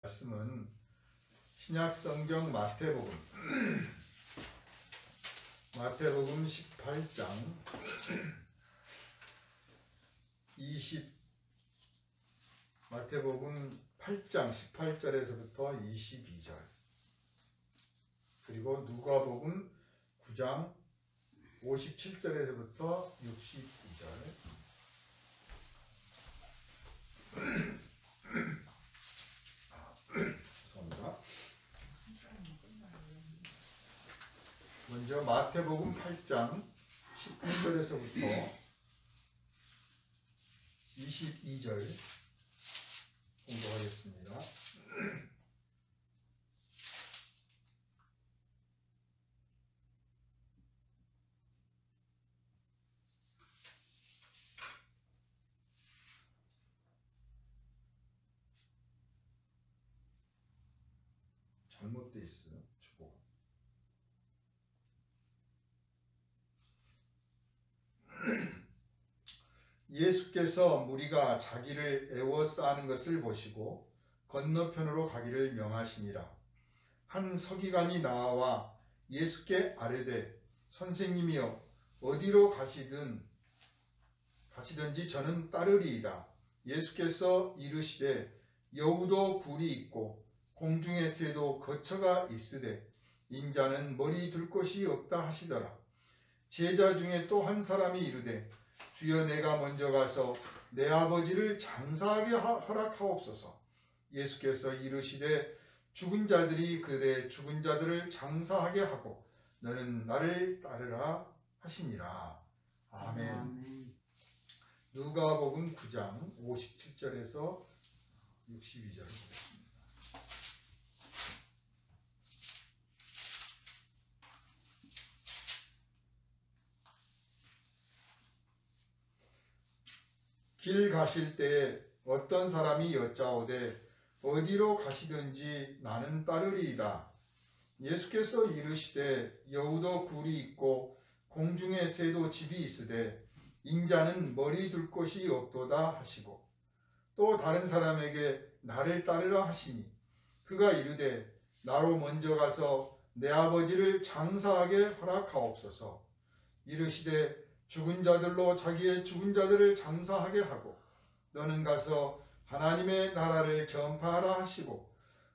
말씀은 신약 성경 마태복음 18장 8장 18절에서부터 22절, 그리고 누가복음 9장 57절에서부터 62절. 죄송합니다. 먼저 마태복음 8장 19절에서부터 22절 공부하겠습니다. 잘못되어 있어요. 주보가. 예수께서 무리가 자기를 애워싸는 것을 보시고 건너편으로 가기를 명하시니라. 한 서기관이 나와 예수께 아뢰되, 선생님이여, 어디로 가시든지 저는 따르리이다. 예수께서 이르시되, 여우도 굴이 있고 공중의 새도 거처가 있으되 인자는 머리 둘 곳이 없다 하시더라. 제자 중에 또 한 사람이 이르되, 주여, 내가 먼저 가서 내 아버지를 장사하게 허락하옵소서. 예수께서 이르시되, 죽은 자들이 그들의 죽은 자들을 장사하게 하고 너는 나를 따르라 하시니라. 아멘. 누가복음 9장 57절에서 62절 보겠습니다. 길 가실 때에 어떤 사람이 여짜오되, 어디로 가시든지 나는 따르리이다. 예수께서 이르시되, 여우도 굴이 있고 공중의 새도 집이 있으되 인자는 머리 둘 곳이 없도다 하시고, 또 다른 사람에게 나를 따르라 하시니, 그가 이르되, 나로 먼저 가서 내 아버지를 장사하게 허락하옵소서. 이르시되, 죽은 자들로 자기의 죽은 자들을 장사하게 하고 너는 가서 하나님의 나라를 전파하라 하시고,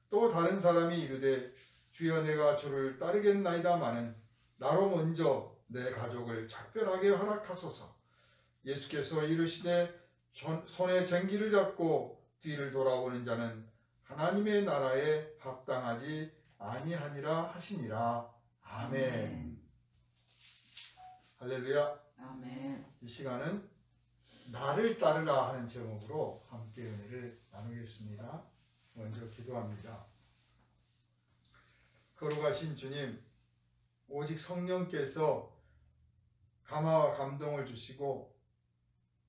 또 다른 사람이 이르되, 주여, 내가 주를 따르겠나이다마는 나로 먼저 내 가족을 작별하게 허락하소서. 예수께서 이르시되, 손에 쟁기를 잡고 뒤를 돌아보는 자는 하나님의 나라에 합당하지 아니하니라 하시니라. 아멘. 할렐루야. 아멘. 이 시간은 나를 따르라 하는 제목으로 함께 은혜를 나누겠습니다. 먼저 기도합니다. 거룩하신 주님, 오직 성령께서 감화와 감동을 주시고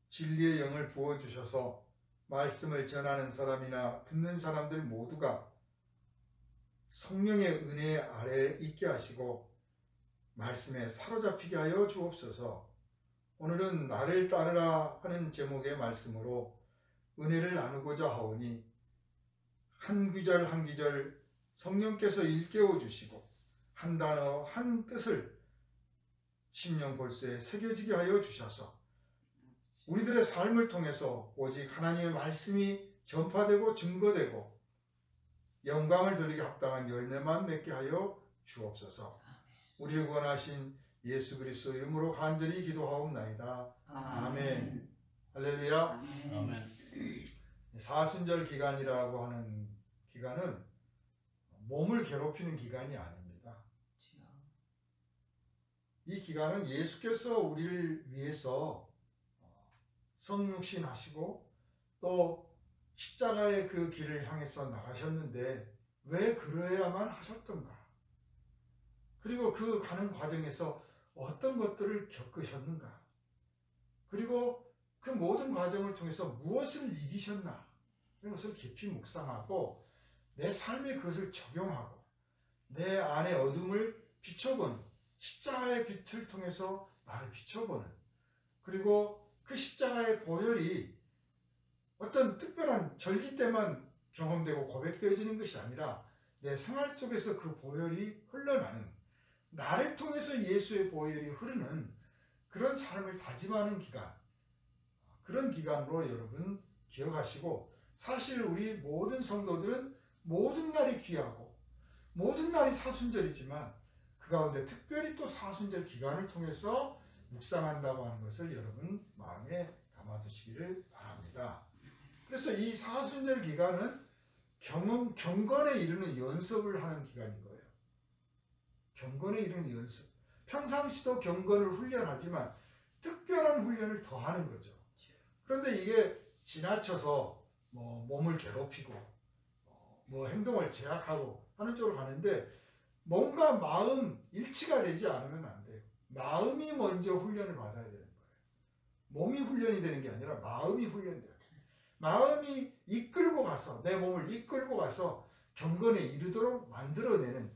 진리의 영을 부어주셔서 말씀을 전하는 사람이나 듣는 사람들 모두가 성령의 은혜 아래에 있게 하시고 말씀에 사로잡히게 하여 주옵소서. 오늘은 나를 따르라 하는 제목의 말씀으로 은혜를 나누고자 하오니, 한 구절 한 구절 성령께서 일깨워 주시고 한 단어 한 뜻을 심령 골수에 새겨지게 하여 주셔서 우리들의 삶을 통해서 오직 하나님의 말씀이 전파되고 증거되고 영광을 돌리게 합당한 열매만 맺게 하여 주옵소서. 우리를 구원하신 예수 그리스도의 이름으로 간절히 기도하옵나이다. 아멘. 할렐루야. 아멘. 사순절 기간이라고 하는 기간은 몸을 괴롭히는 기간이 아닙니다. 이 기간은 예수께서 우리를 위해서 성육신 하시고 또 십자가의 그 길을 향해서 나가셨는데 왜 그러야만 하셨던가? 그리고 그 가는 과정에서 어떤 것들을 겪으셨는가? 그리고 그 모든 과정을 통해서 무엇을 이기셨나? 이런 것을 깊이 묵상하고 내 삶에 그것을 적용하고 내 안의 어둠을 비춰보는, 십자가의 빛을 통해서 나를 비춰보는, 그리고 그 십자가의 보혈이 어떤 특별한 절기 때만 경험되고 고백되어지는 것이 아니라 내 생활 속에서 그 보혈이 흘러나는, 나를 통해서 예수의 보혈이 흐르는 그런 삶을 다짐하는 기간, 그런 기간으로 여러분 기억하시고, 사실 우리 모든 성도들은 모든 날이 귀하고 모든 날이 사순절이지만 그 가운데 특별히 또 사순절 기간을 통해서 묵상한다고 하는 것을 여러분 마음에 담아두시기를 바랍니다. 그래서 이 사순절 기간은 경건에 이르는 연습을 하는 기간인 거예요. 경건에 이르는 연습. 평상시도 경건을 훈련하지만 특별한 훈련을 더 하는 거죠. 그런데 이게 지나쳐서 몸을 괴롭히고 행동을 제약하고 하는 쪽으로 가는데, 뭔가 마음 일치가 되지 않으면 안 돼요. 마음이 먼저 훈련을 받아야 되는 거예요. 몸이 훈련이 되는 게 아니라 마음이 훈련돼요. 마음이 이끌고 가서, 내 몸을 이끌고 가서 경건에 이르도록 만들어내는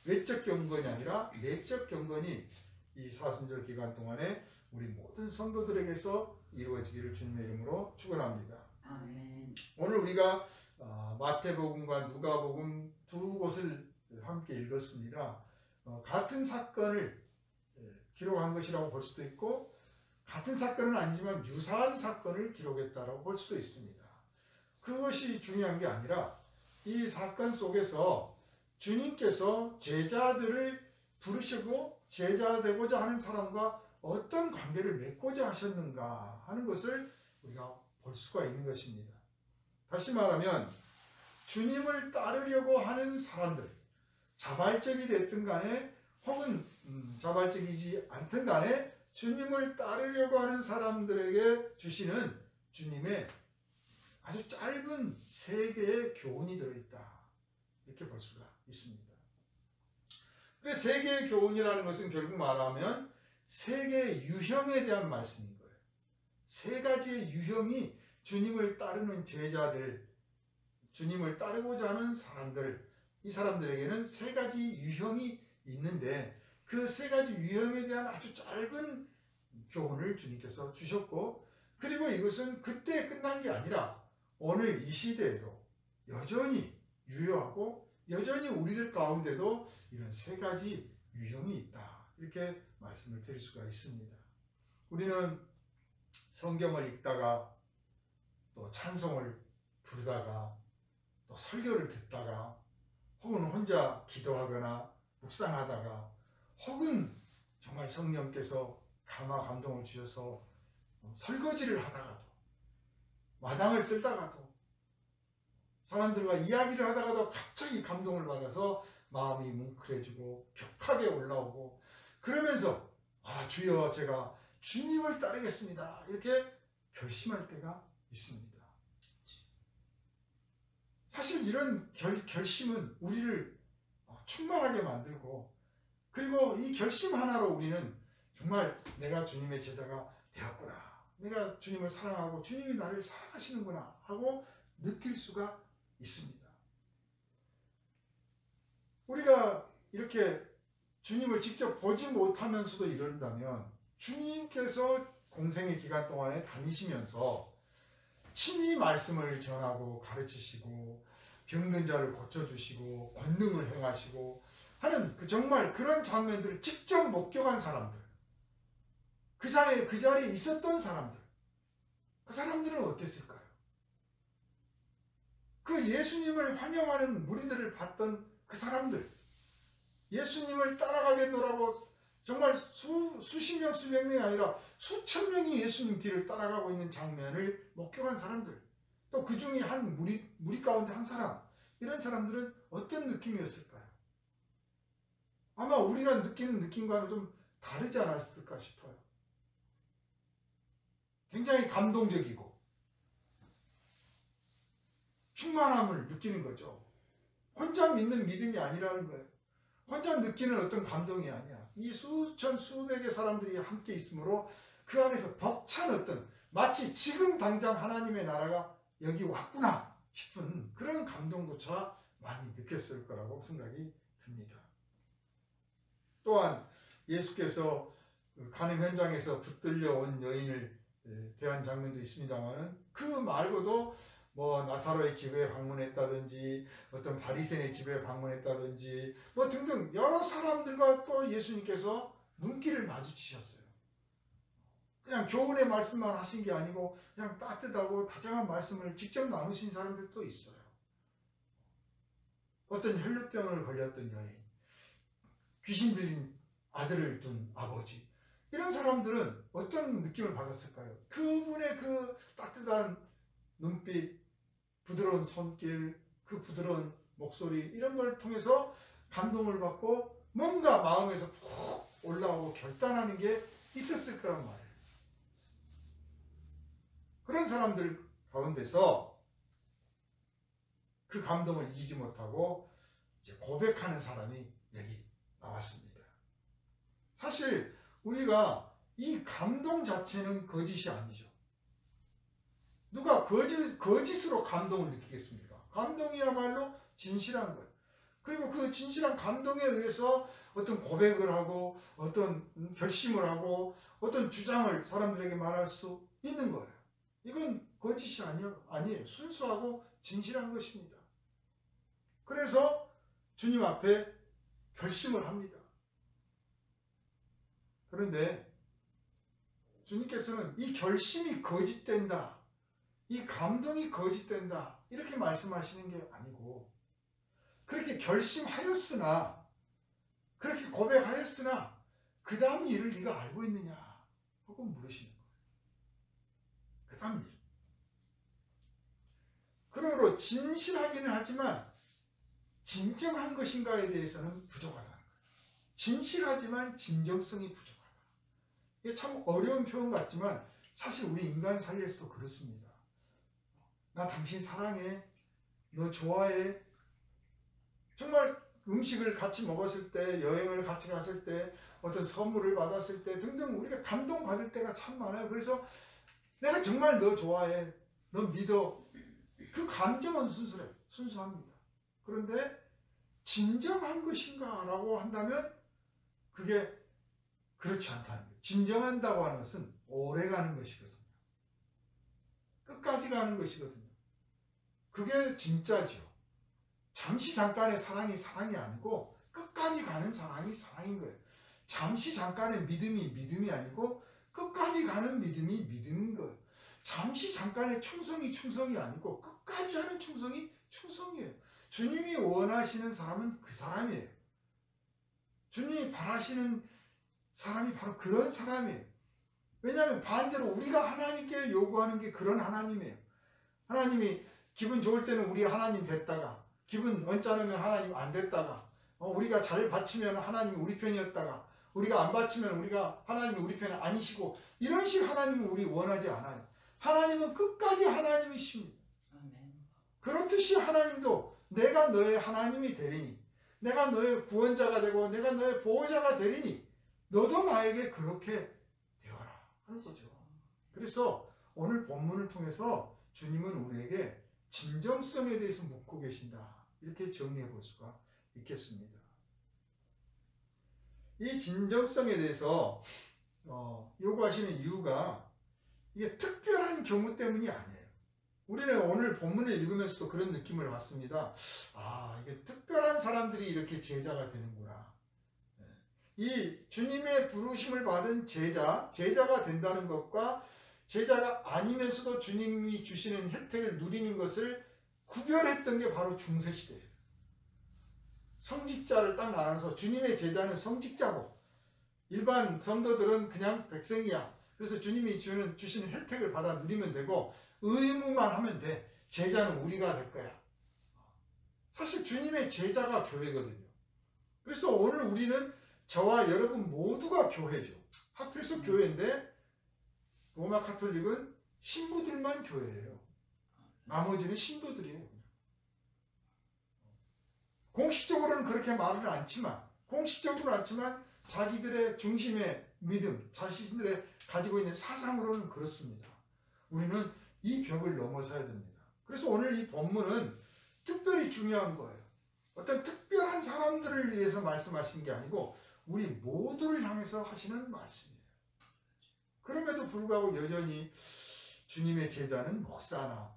외적 경건이 아니라 내적 경건이 이 사순절 기간 동안에 우리 모든 성도들에게서 이루어지기를 주님의 이름으로 축원합니다. 아멘. 오늘 우리가 마태복음과 누가복음 두 곳을 함께 읽었습니다. 같은 사건을 기록한 것이라고 볼 수도 있고, 같은 사건은 아니지만 유사한 사건을 기록했다고 볼 수도 있습니다. 그것이 중요한 게 아니라 이 사건 속에서 주님께서 제자들을 부르시고 제자 되고자 하는 사람과 어떤 관계를 맺고자 하셨는가 하는 것을 우리가 볼 수가 있는 것입니다. 다시 말하면 주님을 따르려고 하는 사람들, 자발적이 됐든 간에 혹은 자발적이지 않든 간에 주님을 따르려고 하는 사람들에게 주시는 주님의 아주 짧은 세 개의 교훈이 들어있다, 이렇게 볼 수가 있습니다. 그래서 세 개의 교훈이라는 것은 결국 말하면 세 개의 유형에 대한 말씀인 거예요. 세 가지의 유형이 주님을 따르는 제자들, 주님을 따르고자 하는 사람들, 이 사람들에게는 세 가지 유형이 있는데 그 세 가지 유형에 대한 아주 짧은 교훈을 주님께서 주셨고, 그리고 이것은 그때 끝난 게 아니라 오늘 이 시대에도 여전히 유효하고 여전히 우리들 가운데도 이런 세 가지 유형이 있다, 이렇게 말씀을 드릴 수가 있습니다. 우리는 성경을 읽다가 또 찬송을 부르다가 또 설교를 듣다가 혹은 혼자 기도하거나 묵상하다가 혹은 정말 성령께서 감화 감동을 주셔서 설거지를 하다가도, 마당을 쓸다가도, 사람들과 이야기를 하다가도 갑자기 감동을 받아서 마음이 뭉클해지고 격하게 올라오고, 그러면서 주여 제가 주님을 따르겠습니다, 이렇게 결심할 때가 있습니다. 사실 이런 결심은 우리를 충만하게 만들고, 그리고 이 결심 하나로 우리는 정말 내가 주님의 제자가 되었구나, 내가 주님을 사랑하고 주님이 나를 사랑하시는구나 하고 느낄 수가 있습니다. 우리가 이렇게 주님을 직접 보지 못하면서도 이런다면 주님께서 공생의 기간 동안에 다니시면서 친히 말씀을 전하고 가르치시고 병든 자를 고쳐주시고 권능을 행하시고 하는 정말 그런 장면들을 직접 목격한 사람들, 그 자리에 있었던 사람들, 그 사람들은 어땠을까요? 그 예수님을 환영하는 무리들을 봤던 그 사람들, 예수님을 따라가겠노라고 정말 수십 명, 수백 명이 아니라 수천 명이 예수님 뒤를 따라가고 있는 장면을 목격한 사람들, 또 그 중에 한 무리 가운데 한 사람, 이런 사람들은 어떤 느낌이었을까요? 아마 우리가 느끼는 느낌과는 좀 다르지 않았을까 싶어요. 굉장히 감동적이고 충만함을 느끼는 거죠. 혼자 믿는 믿음이 아니라는 거예요. 혼자 느끼는 어떤 감동이 아니야. 이 수천 수백의 사람들이 함께 있으므로 그 안에서 벅찬 어떤, 마치 지금 당장 하나님의 나라가 여기 왔구나 싶은 그런 감동조차 많이 느꼈을 거라고 생각이 듭니다. 또한 예수께서 간음 현장에서 붙들려 온 여인을 대한 장면도 있습니다만, 그 말고도 뭐 나사로의 집에 방문했다든지 어떤 바리새인의 집에 방문했다든지 뭐 등등 여러 사람들과 또 예수님께서 눈길을 마주치셨어요. 그냥 교훈의 말씀만 하신 게 아니고 그냥 따뜻하고 다정한 말씀을 직접 나누신 사람들도 있어요. 어떤 혈루병을 걸렸던 여인, 귀신 들린 아들을 둔 아버지, 이런 사람들은 어떤 느낌을 받았을까요? 그분의 그 따뜻한 눈빛, 부드러운 손길, 그 부드러운 목소리, 이런 걸 통해서 감동을 받고 뭔가 마음에서 푹 올라오고 결단하는 게 있었을 거란 말이에요. 그런 사람들 가운데서 그 감동을 이기지 못하고 이제 고백하는 사람이 여기 나왔습니다. 사실 우리가 이 감동 자체는 거짓이 아니죠. 누가 거짓으로 감동을 느끼겠습니까? 감동이야말로 진실한 거예요. 그리고 그 진실한 감동에 의해서 어떤 고백을 하고 어떤 결심을 하고 어떤 주장을 사람들에게 말할 수 있는 거예요. 이건 거짓이 아니에요. 순수하고 진실한 것입니다. 그래서 주님 앞에 결심을 합니다. 그런데 주님께서는 이 결심이 거짓된다, 이 감동이 거짓된다, 이렇게 말씀하시는 게 아니고, 그렇게 결심하였으나, 그렇게 고백하였으나 그 다음 일을 네가 알고 있느냐 하고 물으시는 거예요. 그 다음 일. 그러므로 진실하기는 하지만 진정한 것인가에 대해서는 부족하다는 거예요. 진실하지만 진정성이 부족하다. 이게 참 어려운 표현 같지만 사실 우리 인간 사이에서도 그렇습니다. 나 당신 사랑해, 너 좋아해. 정말 음식을 같이 먹었을 때, 여행을 같이 갔을 때, 어떤 선물을 받았을 때 등등 우리가 감동받을 때가 참 많아요. 그래서 내가 정말 너 좋아해, 너 믿어. 그 감정은 순수합니다. 그런데 진정한 것인가 라고 한다면 그게 그렇지 않다는 거예요. 진정한다고 하는 것은 오래가는 것이거든요. 끝까지 가는 것이거든요. 그게 진짜죠. 잠시 잠깐의 사랑이 사랑이 아니고 끝까지 가는 사랑이 사랑인 거예요. 잠시 잠깐의 믿음이 아니고 끝까지 가는 믿음이 믿음인 거예요. 잠시 잠깐의 충성이 아니고 끝까지 하는 충성이 충성이에요. 주님이 원하시는 사람은 그 사람이에요. 주님이 바라시는 사람이 바로 그런 사람이에요. 왜냐하면 반대로 우리가 하나님께 요구하는 게 그런 하나님이에요. 하나님이 기분 좋을 때는 우리 하나님 됐다가, 기분 언짢으면 하나님 안 됐다가, 우리가 잘 바치면 하나님이 우리 편이었다가, 우리가 안 바치면 하나님이 우리 편이 아니시고, 이런 식 하나님은 우리 원하지 않아요. 하나님은 끝까지 하나님이십니다. 그렇듯이 하나님도 내가 너의 하나님이 되리니, 내가 너의 구원자가 되고 내가 너의 보호자가 되리니 너도 나에게 그렇게 되어라 하는 거죠. 그래서 오늘 본문을 통해서 주님은 우리에게 진정성에 대해서 묻고 계신다, 이렇게 정리해 볼 수가 있겠습니다. 이 진정성에 대해서 요구하시는 이유가 이게 특별한 경우 때문이 아니에요. 우리는 오늘 본문을 읽으면서도 그런 느낌을 받습니다. 아, 이게 특별한 사람들이 이렇게 제자가 되는구나. 이 주님의 부르심을 받은 제자가 된다는 것과 제자가 아니면서도 주님이 주시는 혜택을 누리는 것을 구별했던 게 바로 중세시대예요. 성직자를 딱 나눠서 주님의 제자는 성직자고 일반 성도들은 그냥 백성이야. 그래서 주님이 주시는 혜택을 받아 누리면 되고 의무만 하면 돼. 제자는 우리가 될 거야. 사실 주님의 제자가 교회거든요. 그래서 오늘 우리는 저와 여러분 모두가 교회죠. 하필서 교회인데 로마 카톨릭은 신부들만 교회예요. 나머지는 신도들이에요. 공식적으로는 그렇게 말을 않지만 자기들의 중심의 믿음, 자신들의 가지고 있는 사상으로는 그렇습니다. 우리는 이 벽을 넘어서야 됩니다. 그래서 오늘 이 본문은 특별히 중요한 거예요. 어떤 특별한 사람들을 위해서 말씀하신 게 아니고 우리 모두를 향해서 하시는 말씀이에요. 그럼에도 불구하고 여전히 주님의 제자는 목사나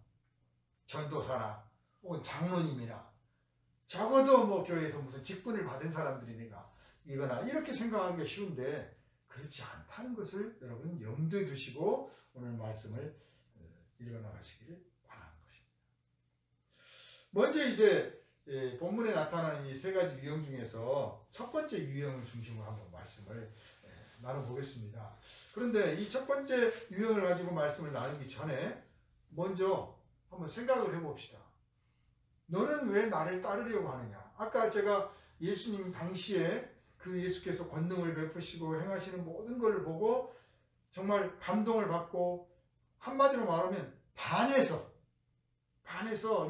전도사나 혹은 장로님이나 적어도 뭐 교회에서 무슨 직분을 받은 사람들이니까 이거나 이렇게 생각하기가 쉬운데 그렇지 않다는 것을 여러분 염두에 두시고 오늘 말씀을 읽어나가시기를 바라는 것입니다. 먼저 이제 본문에 나타나는 이 세 가지 유형 중에서 첫 번째 유형을 중심으로 한번 말씀을 나눠보겠습니다. 그런데 이 첫 번째 유형을 가지고 말씀을 나누기 전에 먼저 한번 생각을 해봅시다. 너는 왜 나를 따르려고 하느냐? 아까 제가 예수님 당시에 그 예수께서 권능을 베푸시고 행하시는 모든 것을 보고 정말 감동을 받고 한마디로 말하면 반해서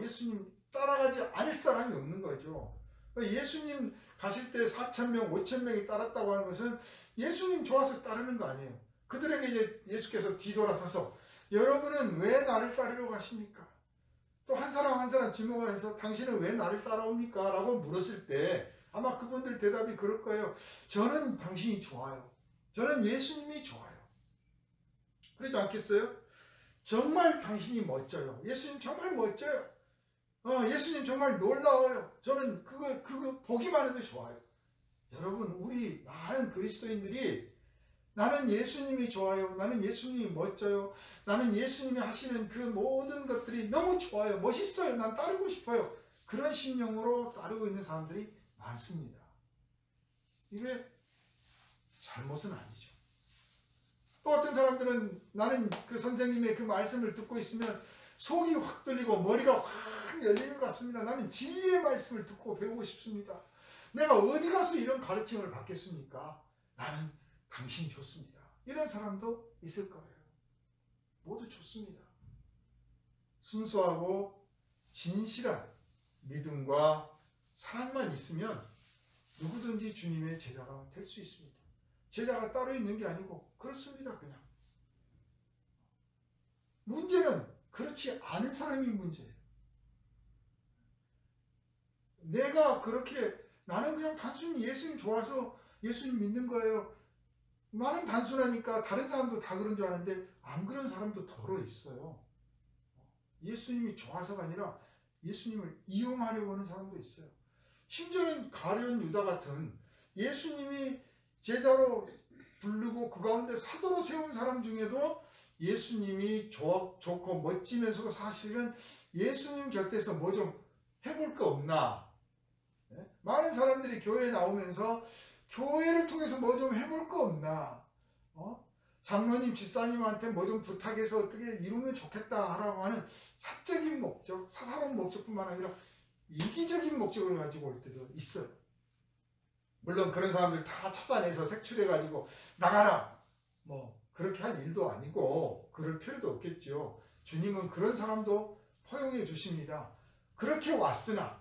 예수님 따라가지 않을 사람이 없는 거죠. 예수님 가실 때 4,000명, 5,000명이 따랐다고 하는 것은 예수님 좋아서 따르는 거 아니에요. 그들에게 이제 예수께서 뒤돌아서서 여러분은 왜 나를 따르러 가십니까? 또 한 사람 지목해서 당신은 왜 나를 따라옵니까? 라고 물었을 때 아마 그분들 대답이 그럴 거예요. 저는 당신이 좋아요. 저는 예수님이 좋아요. 그러지 않겠어요? 정말 당신이 멋져요. 예수님 정말 멋져요. 예수님 정말 놀라워요. 저는 그거 보기만 해도 좋아요. 여러분, 우리 많은 그리스도인들이 나는 예수님이 좋아요. 나는 예수님이 멋져요. 나는 예수님이 하시는 그 모든 것들이 너무 좋아요. 멋있어요. 난 따르고 싶어요. 그런 심령으로 따르고 있는 사람들이 많습니다. 이게 잘못은 아니죠. 또 어떤 사람들은 나는 그 선생님의 그 말씀을 듣고 있으면 속이 확 뚫리고 머리가 확 열리는 것 같습니다. 나는 진리의 말씀을 듣고 배우고 싶습니다. 내가 어디 가서 이런 가르침을 받겠습니까? 나는 당신이 좋습니다. 이런 사람도 있을 거예요. 모두 좋습니다. 순수하고 진실한 믿음과 사랑만 있으면 누구든지 주님의 제자가 될 수 있습니다. 제자가 따로 있는 게 아니고 그렇습니다. 그냥. 문제는 그렇지 않은 사람이 문제예요. 내가 그렇게 나는 그냥 단순히 예수님 좋아서 예수님 믿는 거예요. 나는 단순하니까 다른 사람도 다 그런 줄 아는데 안 그런 사람도 더러 있어요. 예수님이 좋아서가 아니라 예수님을 이용하려고 하는 사람도 있어요. 심지어는 가룟 유다 같은 예수님이 제자로 부르고 그 가운데 사도로 세운 사람 중에도 예수님이 좋고 멋지면서도 사실은 예수님 곁에서 뭐 좀 해볼 거 없나? 많은 사람들이 교회에 나오면서 교회를 통해서 뭐 좀 해볼 거 없나? 장로님, 집사님한테 뭐 좀 부탁해서 어떻게 이루면 좋겠다 하라고 하는 사적인 목적, 사사로운 목적뿐만 아니라 이기적인 목적을 가지고 올 때도 있어요. 물론 그런 사람들 다 찾아내서 색출해가지고 나가라! 뭐 그렇게 할 일도 아니고 그럴 필요도 없겠죠. 주님은 그런 사람도 포용해 주십니다. 그렇게 왔으나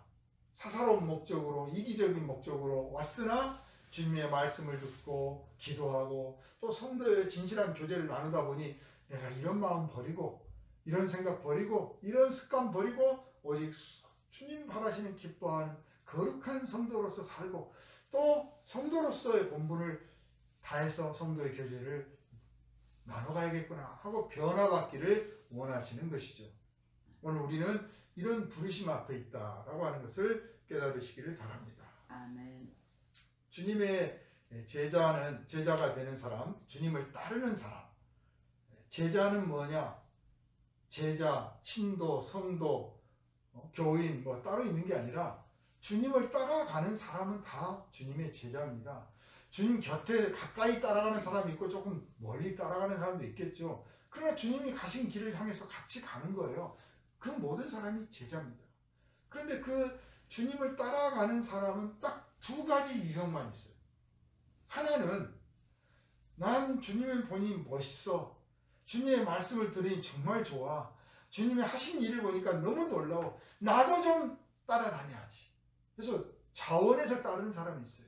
사사로운 목적으로 이기적인 목적으로 왔으나 주님의 말씀을 듣고 기도하고 또 성도의 진실한 교제를 나누다 보니 내가 이런 마음 버리고 이런 생각 버리고 이런 습관 버리고 오직 주님 바라시는 기뻐하는 거룩한 성도로서 살고 또 성도로서의 본분을 다해서 성도의 교제를 나눠가야겠구나 하고 변화받기를 원하시는 것이죠. 오늘 우리는 이런 부르심 앞에 있다라고 하는 것을 깨달으시기를 바랍니다. 아멘. 주님의 제자가 되는 사람, 주님을 따르는 사람. 제자는 뭐냐? 제자, 신도, 성도, 교인 뭐 따로 있는 게 아니라 주님을 따라가는 사람은 다 주님의 제자입니다. 주님 곁에 가까이 따라가는 사람이 있고 조금 멀리 따라가는 사람도 있겠죠. 그러나 주님이 가신 길을 향해서 같이 가는 거예요. 그 모든 사람이 제자입니다. 그런데 그 주님을 따라가는 사람은 딱 두 가지 유형만 있어요. 하나는 난 주님을 보니 멋있어. 주님의 말씀을 들으니 정말 좋아. 주님이 하신 일을 보니까 너무 놀라워. 나도 좀 따라다녀야지. 그래서 자원해서 따르는 사람이 있어요.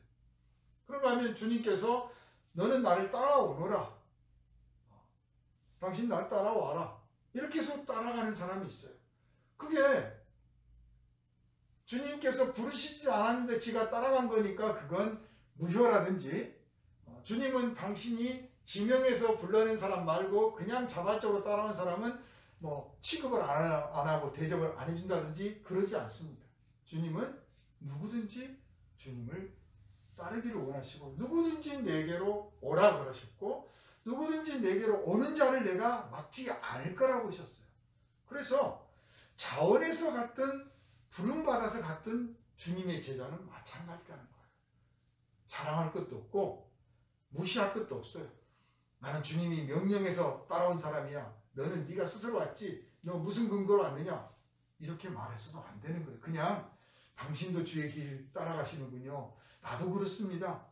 그런가 하면 주님께서 너는 나를 따라오너라. 당신 날 따라와라. 이렇게 해서 따라가는 사람이 있어요. 그게 주님께서 부르시지 않았는데 지가 따라간 거니까 그건 무효라든지 주님은 당신이 지명해서 불러낸 사람 말고 그냥 자발적으로 따라온 사람은 뭐 취급을 안 하고 대접을 안 해준다든지 그러지 않습니다. 주님은 누구든지 주님을 따르기를 원하시고 누구든지 내게로 오라 그러셨고 누구든지 내게로 오는 자를 내가 막지 않을 거라고 하셨어요. 그래서 자원에서 갔든 부름받아서 갔든 주님의 제자는 마찬가지라는 거예요. 자랑할 것도 없고 무시할 것도 없어요. 나는 주님이 명령해서 따라온 사람이야. 너는 네가 스스로 왔지. 너 무슨 근거로 왔느냐. 이렇게 말해서도 안 되는 거예요. 그냥 당신도 주의 길 따라가시는군요. 나도 그렇습니다.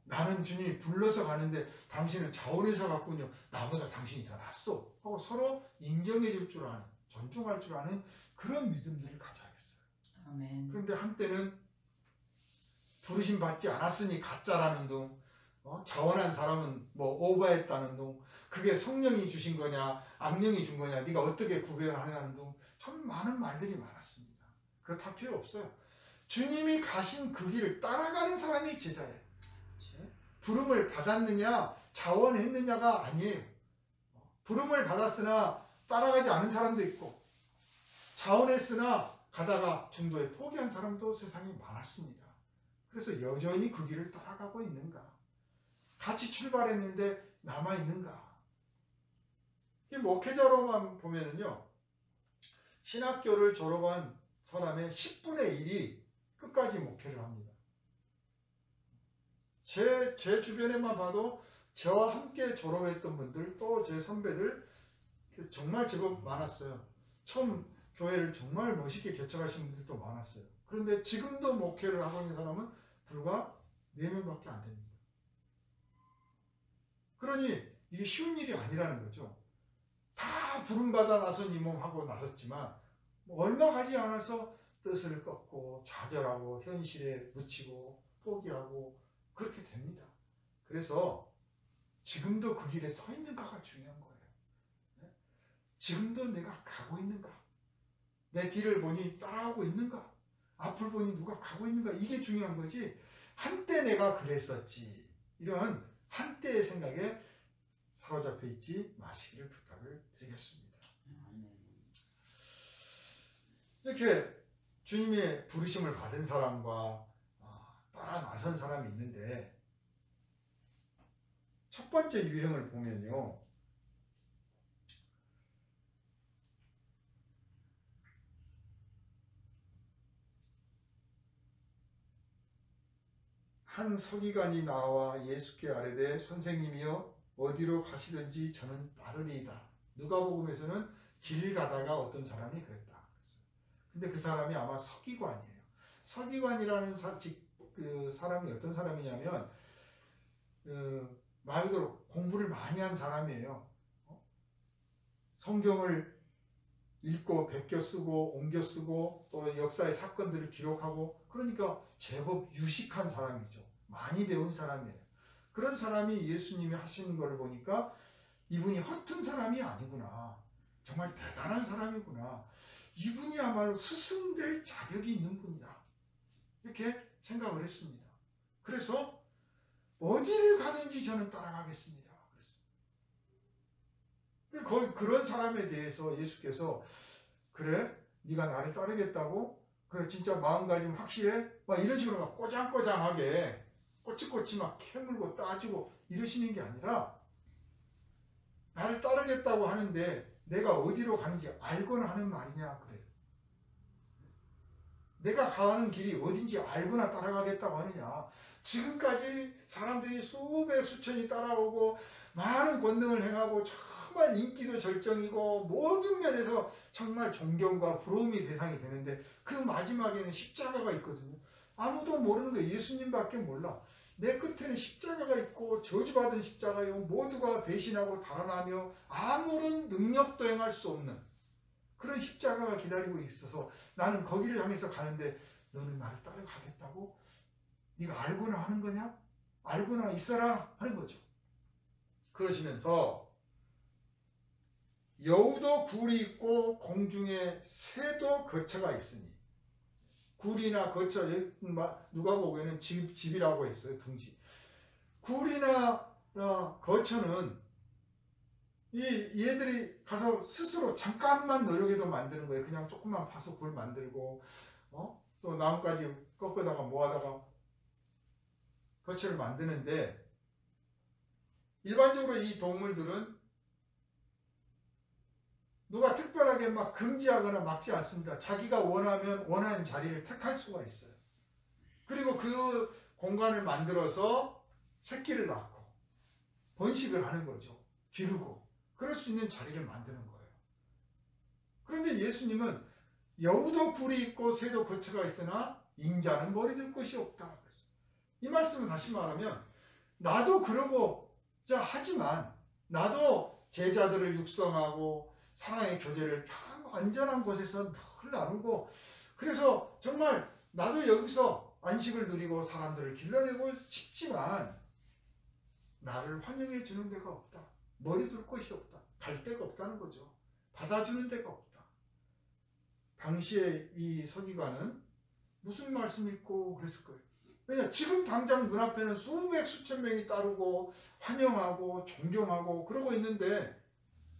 나는 주님이 불러서 가는데 당신은 자원해서 갔군요. 나보다 당신이 더 낫소. 하고 서로 인정해 줄 줄 아는, 존중할 줄 아는 그런 믿음들을 가져야겠어요. 아멘. 그런데 한때는 부르심 받지 않았으니 가짜라는 둥, 자원한 사람은 뭐 오버했다는 둥, 그게 성령이 주신 거냐 악령이 준 거냐 네가 어떻게 구별하냐는 둥, 참 많은 말들이 많았습니다. 그거 다 필요 없어요. 주님이 가신 그 길을 따라가는 사람이 제자예요. 부름을 받았느냐 자원했느냐가 아니에요. 부름을 받았으나 따라가지 않은 사람도 있고 자원했으나 가다가 중도에 포기한 사람도 세상에 많았습니다. 그래서 여전히 그 길을 따라가고 있는가? 같이 출발했는데 남아있는가? 이 목회자로만 보면은요, 신학교를 졸업한 사람의 10분의 1이 끝까지 목회를 합니다. 제 주변에만 봐도 저와 함께 졸업했던 분들, 또 제 선배들 정말 제법 많았어요. 처음 교회를 정말 멋있게 개척하신 분들도 많았어요. 그런데 지금도 목회를 하고 있는 사람은 불과 4명밖에 안 됩니다. 그러니 이게 쉬운 일이 아니라는 거죠. 다 부름받아 나선 이 몸 하고 나섰지만 얼마 가지 않아서 뜻을 꺾고 좌절하고 현실에 묻히고 포기하고 그렇게 됩니다. 그래서 지금도 그 길에 서 있는가가 중요한 거예요. 지금도 내가 가고 있는가? 내 뒤를 보니 따라오고 있는가? 앞을 보니 누가 가고 있는가? 이게 중요한 거지. 한때 내가 그랬었지. 이런 한때의 생각에 사로잡혀 있지 마시기를 부탁을 드리겠습니다. 이렇게 주님의 부르심을 받은 사람과 따라 나선 사람이 있는데 첫 번째 유형을 보면요. 한 서기관이 나와 예수께 아뢰되 선생님이여 어디로 가시든지 저는 따르리이다. 누가복음에서는 길 가다가 어떤 사람이 그랬다. 근데 그 사람이 아마 서기관이에요. 서기관이라는 그 사람이 어떤 사람이냐면 말 그대로 공부를 많이 한 사람이에요. 성경을 읽고 베껴 쓰고 옮겨 쓰고 또 역사의 사건들을 기록하고 그러니까 제법 유식한 사람이죠. 많이 배운 사람이에요. 그런 사람이 예수님이 하시는 것을 보니까 이분이 허튼 사람이 아니구나. 정말 대단한 사람이구나. 이분이야말로 스승될 자격이 있는 분이다. 이렇게 생각을 했습니다. 그래서 어디를 가든지 저는 따라가겠습니다. 그런 사람에 대해서 예수께서 그래? 네가 나를 따르겠다고? 그래 진짜 마음가짐 확실해? 막 이런 식으로 막 꼬장꼬장하게 꼬치꼬치 막 캐물고 따지고 이러시는 게 아니라 나를 따르겠다고 하는데 내가 어디로 가는지 알거나 하는 말이냐 그래요. 내가 가는 길이 어딘지 알거나 따라가겠다고 하느냐. 지금까지 사람들이 수백 수천이 따라오고 많은 권능을 행하고 정말 인기도 절정이고 모든 면에서 정말 존경과 부러움이 대상이 되는데 그 마지막에는 십자가가 있거든요. 아무도 모르는 거예요. 예수님밖에 몰라. 내 끝에는 십자가가 있고 저주받은 십자가요. 모두가 배신하고 달아나며 아무런 능력도 행할 수 없는 그런 십자가가 기다리고 있어서 나는 거기를 향해서 가는데 너는 나를 따라가겠다고? 네가 알고나 하는 거냐? 알고나 있어라 하는 거죠. 그러시면서 여우도 굴이 있고 공중에 새도 거처가 있으니 굴이나 거처 누가 보기에는 집이라고 했어요. 둥지. 굴이나 거처는 얘들이 가서 스스로 잠깐만 노력해도 만드는 거예요. 그냥 조금만 파서 그걸 만들고, 또 나뭇가지 꺾어다가 모아다가 거처를 만드는데, 일반적으로 이 동물들은 누가 특별하게 막 금지하거나 막지 않습니다. 자기가 원하는 자리를 택할 수가 있어요. 그리고 그 공간을 만들어서 새끼를 낳고 번식을 하는 거죠. 기르고. 그럴 수 있는 자리를 만드는 거예요. 그런데 예수님은 여우도 굴이 있고 새도 거처가 있으나 인자는 머리둘 곳이 없다. 이 말씀은 다시 말하면 나도 그러고자 하지만 나도 제자들을 육성하고 사랑의 교제를 안전한 곳에서 늘 나누고 그래서 정말 나도 여기서 안식을 누리고 사람들을 길러내고 싶지만 나를 환영해 주는 데가 없다. 머리 둘 곳이 없다. 갈 데가 없다는 거죠. 받아주는 데가 없다. 당시에 이 서기관은 무슨 말씀 읽고 그랬을 거예요. 왜냐 지금 당장 눈앞에는 수천 명이 따르고 환영하고 존경하고 그러고 있는데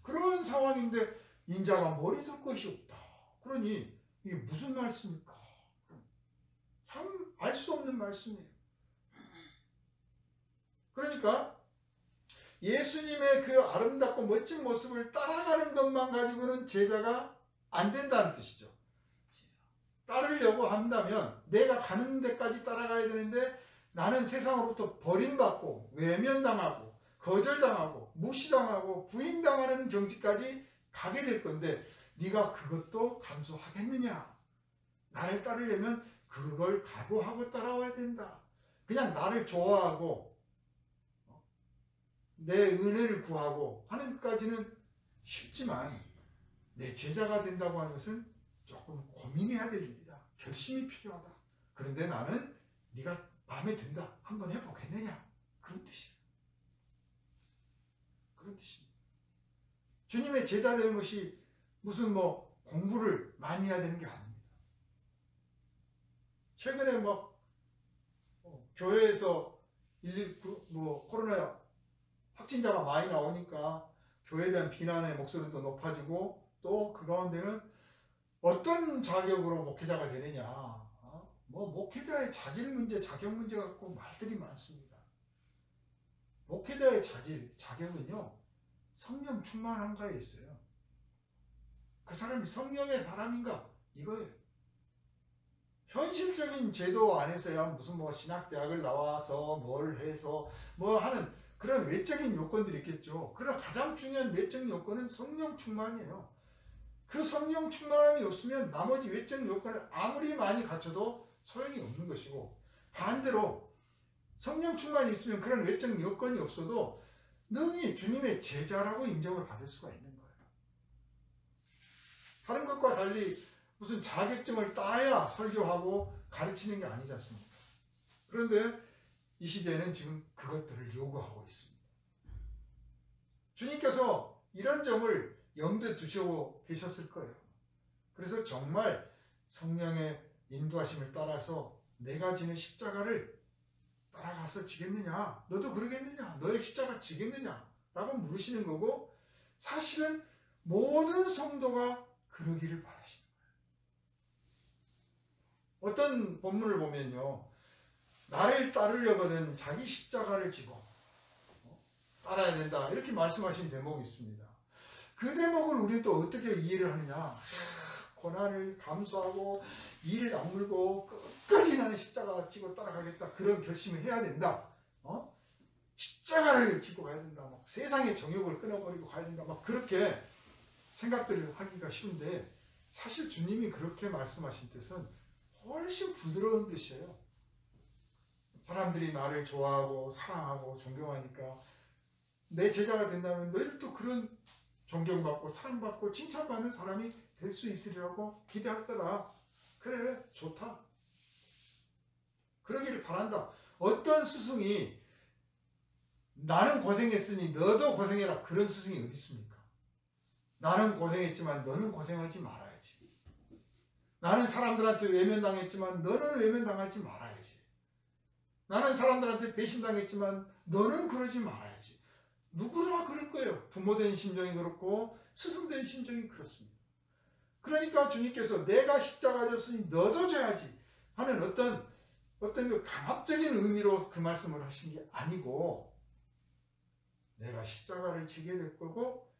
그런 상황인데 인자가 머리 둘 곳이 없다. 그러니 이게 무슨 말씀입니까? 참 알 수 없는 말씀이에요. 그러니까 예수님의 그 아름답고 멋진 모습을 따라가는 것만 가지고는 제자가 안 된다는 뜻이죠. 따르려고 한다면 내가 가는 데까지 따라가야 되는데 나는 세상으로부터 버림받고 외면당하고 거절당하고 무시당하고 부인당하는 경지까지 가게 될 건데 네가 그것도 감수하겠느냐? 나를 따르려면 그걸 각오하고 따라와야 된다. 그냥 나를 좋아하고 내 은혜를 구하고 하는 것까지는 쉽지만 내 제자가 된다고 하는 것은 조금 고민해야 될 일이다. 결심이 필요하다. 그런데 나는 네가 마음에 든다. 한번 해보겠느냐? 그런 뜻이에요. 그런 뜻입니다. 주님의 제자 되는 것이 무슨 공부를 많이 해야 되는 게 아닙니다. 최근에 교회에서 코로나 확진자가 많이 나오니까 교회에 대한 비난의 목소리도 높아지고 또 그 가운데는 어떤 자격으로 목회자가 되느냐 목회자의 자질 문제, 자격 문제 갖고 말들이 많습니다. 목회자의 자격은요 성령 충만한가에 있어요. 그 사람이 성령의 사람인가 이거예요. 현실적인 제도 안에서야 무슨 신학대학을 나와서 뭘 해서 하는 그런 외적인 요건들이 있겠죠. 그러나 가장 중요한 외적 요건은 성령 충만이에요. 그 성령 충만함이 없으면 나머지 외적 요건을 아무리 많이 갖춰도 소용이 없는 것이고 반대로 성령 충만이 있으면 그런 외적 요건이 없어도 능히 주님의 제자라고 인정을 받을 수가 있는 거예요. 다른 것과 달리 무슨 자격증을 따야 설교하고 가르치는 게 아니지 않습니까? 그런데 이 시대에는 지금 그것들을 요구하고 있습니다. 주님께서 이런 점을 염두에 두시고 계셨을 거예요. 그래서 정말 성령의 인도하심을 따라서 내가 지는 십자가를 따라가서 지겠느냐? 너도 그러겠느냐? 너의 십자가 지겠느냐? 라고 물으시는 거고 사실은 모든 성도가 그러기를 바라시는 거예요. 어떤 본문을 보면요. 나를 따르려거든 자기 십자가를 지고 따라야 된다. 이렇게 말씀하신 대목이 있습니다. 그 대목을 우리는 또 어떻게 이해를 하느냐. 고난을 감수하고 이를 악물고 끝까지 나는 십자가 지고 따라가겠다. 그런 결심을 해야 된다. 십자가를 지고 가야 된다. 세상의 정욕을 끊어버리고 가야 된다. 그렇게 생각들을 하기가 쉬운데 사실 주님이 그렇게 말씀하신 뜻은 훨씬 부드러운 뜻이에요. 사람들이 나를 좋아하고 사랑하고 존경하니까 내 제자가 된다면 너희들도 그런 존경받고 사랑받고 칭찬받는 사람이 될 수 있으리라고 기대할 거다. 그래 좋다. 그러기를 바란다. 어떤 스승이 나는 고생했으니 너도 고생해라. 그런 스승이 어디 있습니까? 나는 고생했지만 너는 고생하지 말아야지. 나는 사람들한테 외면당했지만 너는 외면당하지 말아야지. 나는 사람들한테 배신당했지만 너는 그러지 말아야지. 누구나 그럴 거예요. 부모된 심정이 그렇고 스승된 심정이 그렇습니다. 그러니까 주님께서 내가 십자가 졌으니 너도 져야지 하는 어떤 그 강압적인 의미로 그 말씀을 하신 게 아니고, 내가 십자가를 지게 될 거고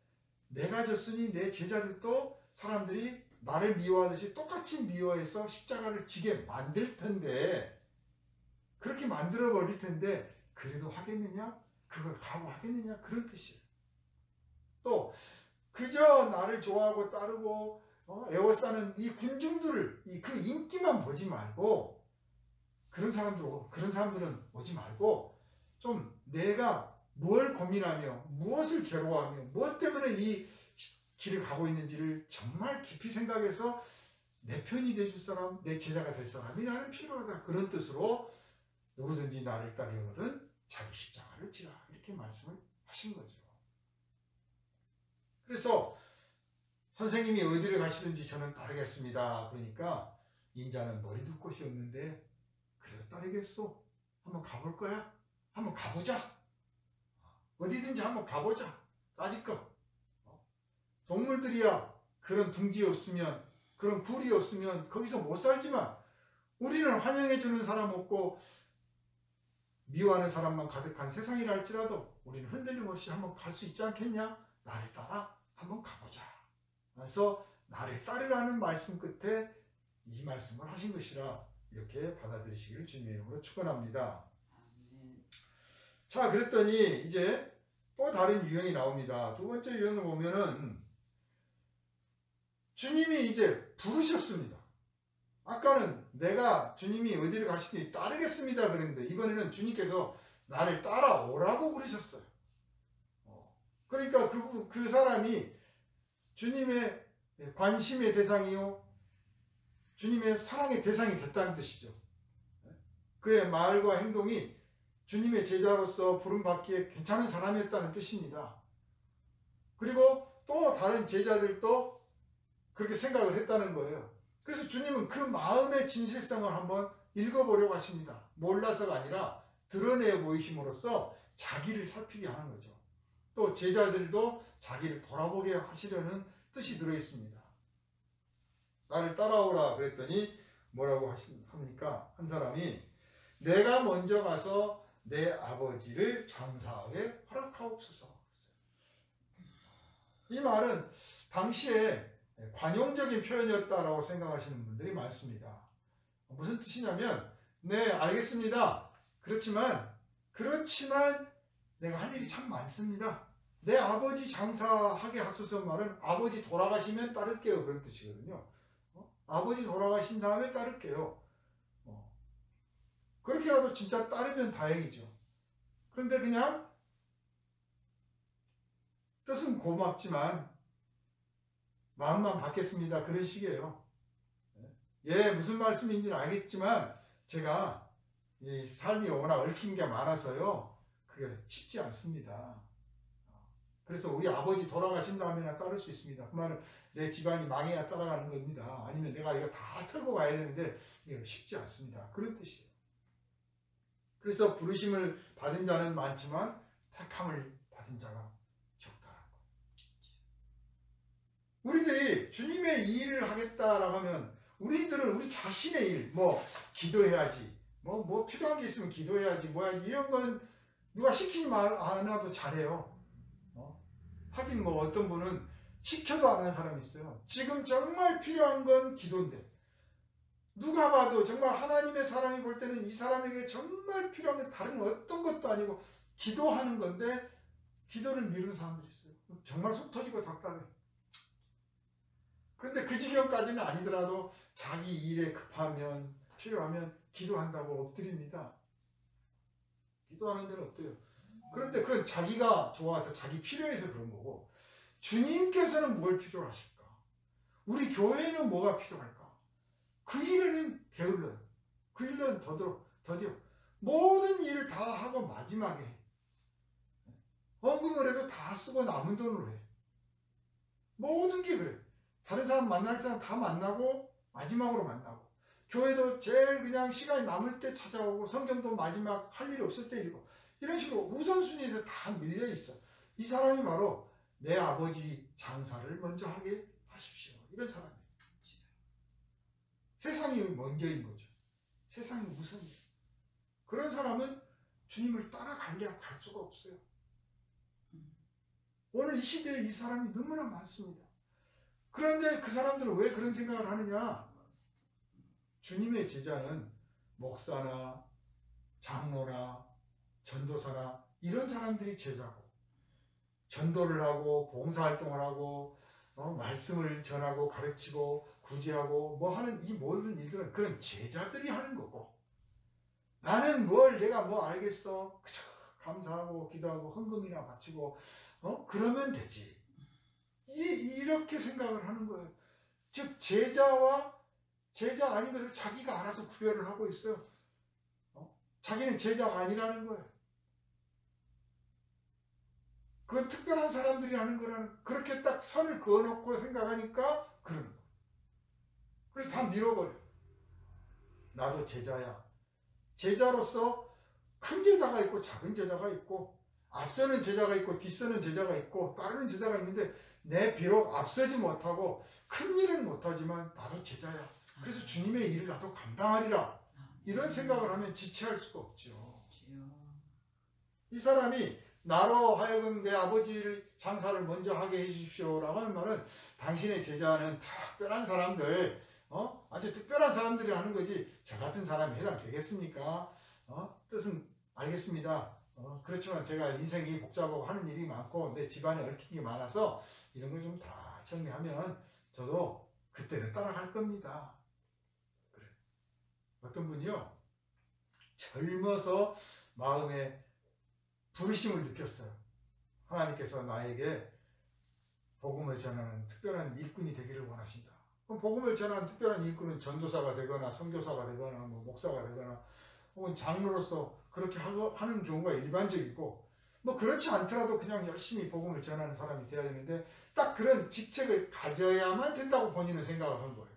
내가 졌으니 내 제자들도 사람들이 나를 미워하듯이 똑같이 미워해서 십자가를 지게 만들 텐데, 그렇게 만들어 버릴 텐데 그래도 하겠느냐? 그걸 각오하겠느냐? 그런 뜻이에요. 또 그저 나를 좋아하고 따르고 애워싸는 이 군중들을, 그 인기만 보지 말고, 그런 사람들은 오지 말고, 좀 내가 뭘 고민하며 무엇을 괴로워하며 무엇 때문에 이 길을 가고 있는지를 정말 깊이 생각해서 내 편이 돼줄 사람, 내 제자가 될 사람이 나는 필요하다. 그런 뜻으로 누구든지 나를 따르려거든 자기 십자가를 지라, 이렇게 말씀을 하신 거죠. 그래서 선생님이 어디를 가시든지 저는 따르겠습니다. 그러니까 인자는 머리 둘 곳이 없는데 그래도 따르겠소? 한번 가볼 거야? 한번 가보자. 어디든지 한번 가보자. 까짓거. 동물들이야 그런 둥지 없으면, 그런 굴이 없으면 거기서 못 살지만, 우리는 환영해주는 사람 없고 미워하는 사람만 가득한 세상이라 할지라도 우리는 흔들림 없이 한번 갈 수 있지 않겠냐? 나를 따라 한번 가보자. 그래서 나를 따르라는 말씀 끝에 이 말씀을 하신 것이라 이렇게 받아들이시기를 주님의 이름으로 축원합니다. 자, 그랬더니 이제 또 다른 유형이 나옵니다. 두 번째 유형을 보면은 주님이 이제 부르셨습니다. 아까는 내가 주님이 어디를 가시니 따르겠습니다 그랬는데, 이번에는 주님께서 나를 따라오라고 그러셨어요. 그러니까 그 사람이 주님의 관심의 대상이요, 주님의 사랑의 대상이 됐다는 뜻이죠. 그의 말과 행동이 주님의 제자로서 부름받기에 괜찮은 사람이었다는 뜻입니다. 그리고 또 다른 제자들도 그렇게 생각을 했다는 거예요. 그래서 주님은 그 마음의 진실성을 한번 읽어보려고 하십니다. 몰라서가 아니라 드러내 보이심으로써 자기를 살피게 하는 거죠. 또 제자들도 자기를 돌아보게 하시려는 뜻이 들어있습니다. 나를 따라오라 그랬더니 뭐라고 합니까? 한 사람이 내가 먼저 가서 내 아버지를 장사하게 허락하옵소서. 이 말은 당시에 관용적인 표현이었다라고 생각하시는 분들이 많습니다. 무슨 뜻이냐면, 네, 알겠습니다. 그렇지만 내가 할 일이 참 많습니다. 내 아버지 장사하게 하소서 말은 아버지 돌아가시면 따를게요, 그런 뜻이거든요. 아버지 돌아가신 다음에 따를게요. 그렇게라도 진짜 따르면 다행이죠. 그런데 그냥 뜻은 고맙지만 마음만 받겠습니다, 그런 식이에요. 예, 무슨 말씀인지는 알겠지만 제가 이 삶이 워낙 얽힌 게 많아서요, 그게 쉽지 않습니다. 그래서 우리 아버지 돌아가신 다음에나 따를 수 있습니다. 그 말은 내 집안이 망해야 따라가는 겁니다. 아니면 내가 이거 다 털고 가야 되는데 이게 쉽지 않습니다. 그런 뜻이에요. 그래서 부르심을 받은 자는 많지만 택함을 받은 자가 적다라고. 우리들이 주님의 이 일을 하겠다라고 하면 우리들은 우리 자신의 일, 기도해야지, 필요한 게 있으면 기도해야지, 이런 거는 누가 시키지 않아도 잘해요. 하긴 어떤 분은 시켜도 안 하는 사람이 있어요. 지금 정말 필요한 건 기도인데, 누가 봐도 정말 하나님의 사람이 볼 때는 이 사람에게 정말 필요한 건 다른 어떤 것도 아니고 기도하는 건데, 기도를 미루는 사람들이 있어요. 정말 속 터지고 답답해. 그런데 그 지경까지는 아니더라도 자기 일에 급하면, 필요하면 기도한다고 엎드립니다. 기도하는 데는 어때요? 그런데 그건 자기가 좋아서 자기 필요해서 그런 거고, 주님께서는 뭘 필요로 하실까? 우리 교회는 뭐가 필요할까? 그 일에는 게을러요. 그 일은 더디어 모든 일을 다 하고 마지막에 헌금을 해도 다 쓰고 남은 돈으로 해. 모든 게 그래. 다른 사람 만날 사람 다 만나고 마지막으로 만나고, 교회도 제일 그냥 시간이 남을 때 찾아오고, 성경도 마지막 할 일이 없을 때 읽고, 이런 식으로 우선순위에서 다 밀려 있어. 이 사람이 바로 내 아버지 장사를 먼저 하게 하십시오. 이런 사람이에요. 세상이 먼저인 거죠. 세상이 우선이에요. 그런 사람은 주님을 따라가려 갈 수가 없어요. 오늘 이 시대에 이 사람이 너무나 많습니다. 그런데 그 사람들은 왜 그런 생각을 하느냐? 주님의 제자는 목사나 장로나 전도사나 이런 사람들이 제자고, 전도를 하고 봉사활동을 하고 말씀을 전하고 가르치고 구제하고 뭐 하는 이 모든 일들은 그런 제자들이 하는 거고, 나는 뭘 내가 뭐 알겠어, 그저 감사하고 기도하고 헌금이나 바치고 그러면 되지, 이렇게 생각을 하는 거예요. 즉 제자와 제자 아닌 것을 자기가 알아서 구별을 하고 있어요. 자기는 제자가 아니라는 거예요. 그건 특별한 사람들이 하는 거라는, 그렇게 딱 선을 그어놓고 생각하니까 그러는 거예요. 그래서 다 밀어버려. 나도 제자야. 제자로서 큰 제자가 있고 작은 제자가 있고, 앞서는 제자가 있고 뒤서는 제자가 있고 따르는 제자가 있는데, 내 비록 앞서지 못하고 큰 일은 못하지만 나도 제자야. 그래서 주님의 일을 나도 감당하리라. 이런 생각을 하면 지체할 수가 없죠. 이 사람이 나로 하여금 내 아버지를 장사를 먼저 하게 해주십시오 라고 하는 말은, 당신의 제자는 특별한 사람들, 아주 특별한 사람들이 하는 거지 저 같은 사람이 해당되겠습니까? 뜻은 알겠습니다. 그렇지만 제가 인생이 복잡하고 하는 일이 많고 내 집안에 얽힌 게 많아서 이런 걸 좀 다 정리하면 저도 그때는 따라갈 겁니다. 그래. 어떤 분이요, 젊어서 마음에 부르심을 느꼈어요. 하나님께서 나에게 복음을 전하는 특별한 일꾼이 되기를 원하신다. 그럼 복음을 전하는 특별한 일꾼은 전도사가 되거나 선교사가 되거나 뭐 목사가 되거나 혹은 장로로서 그렇게 하는 경우가 일반적이고, 뭐 그렇지 않더라도 그냥 열심히 복음을 전하는 사람이 되어야 되는데, 딱 그런 직책을 가져야만 된다고 본인은 생각을 한 거예요.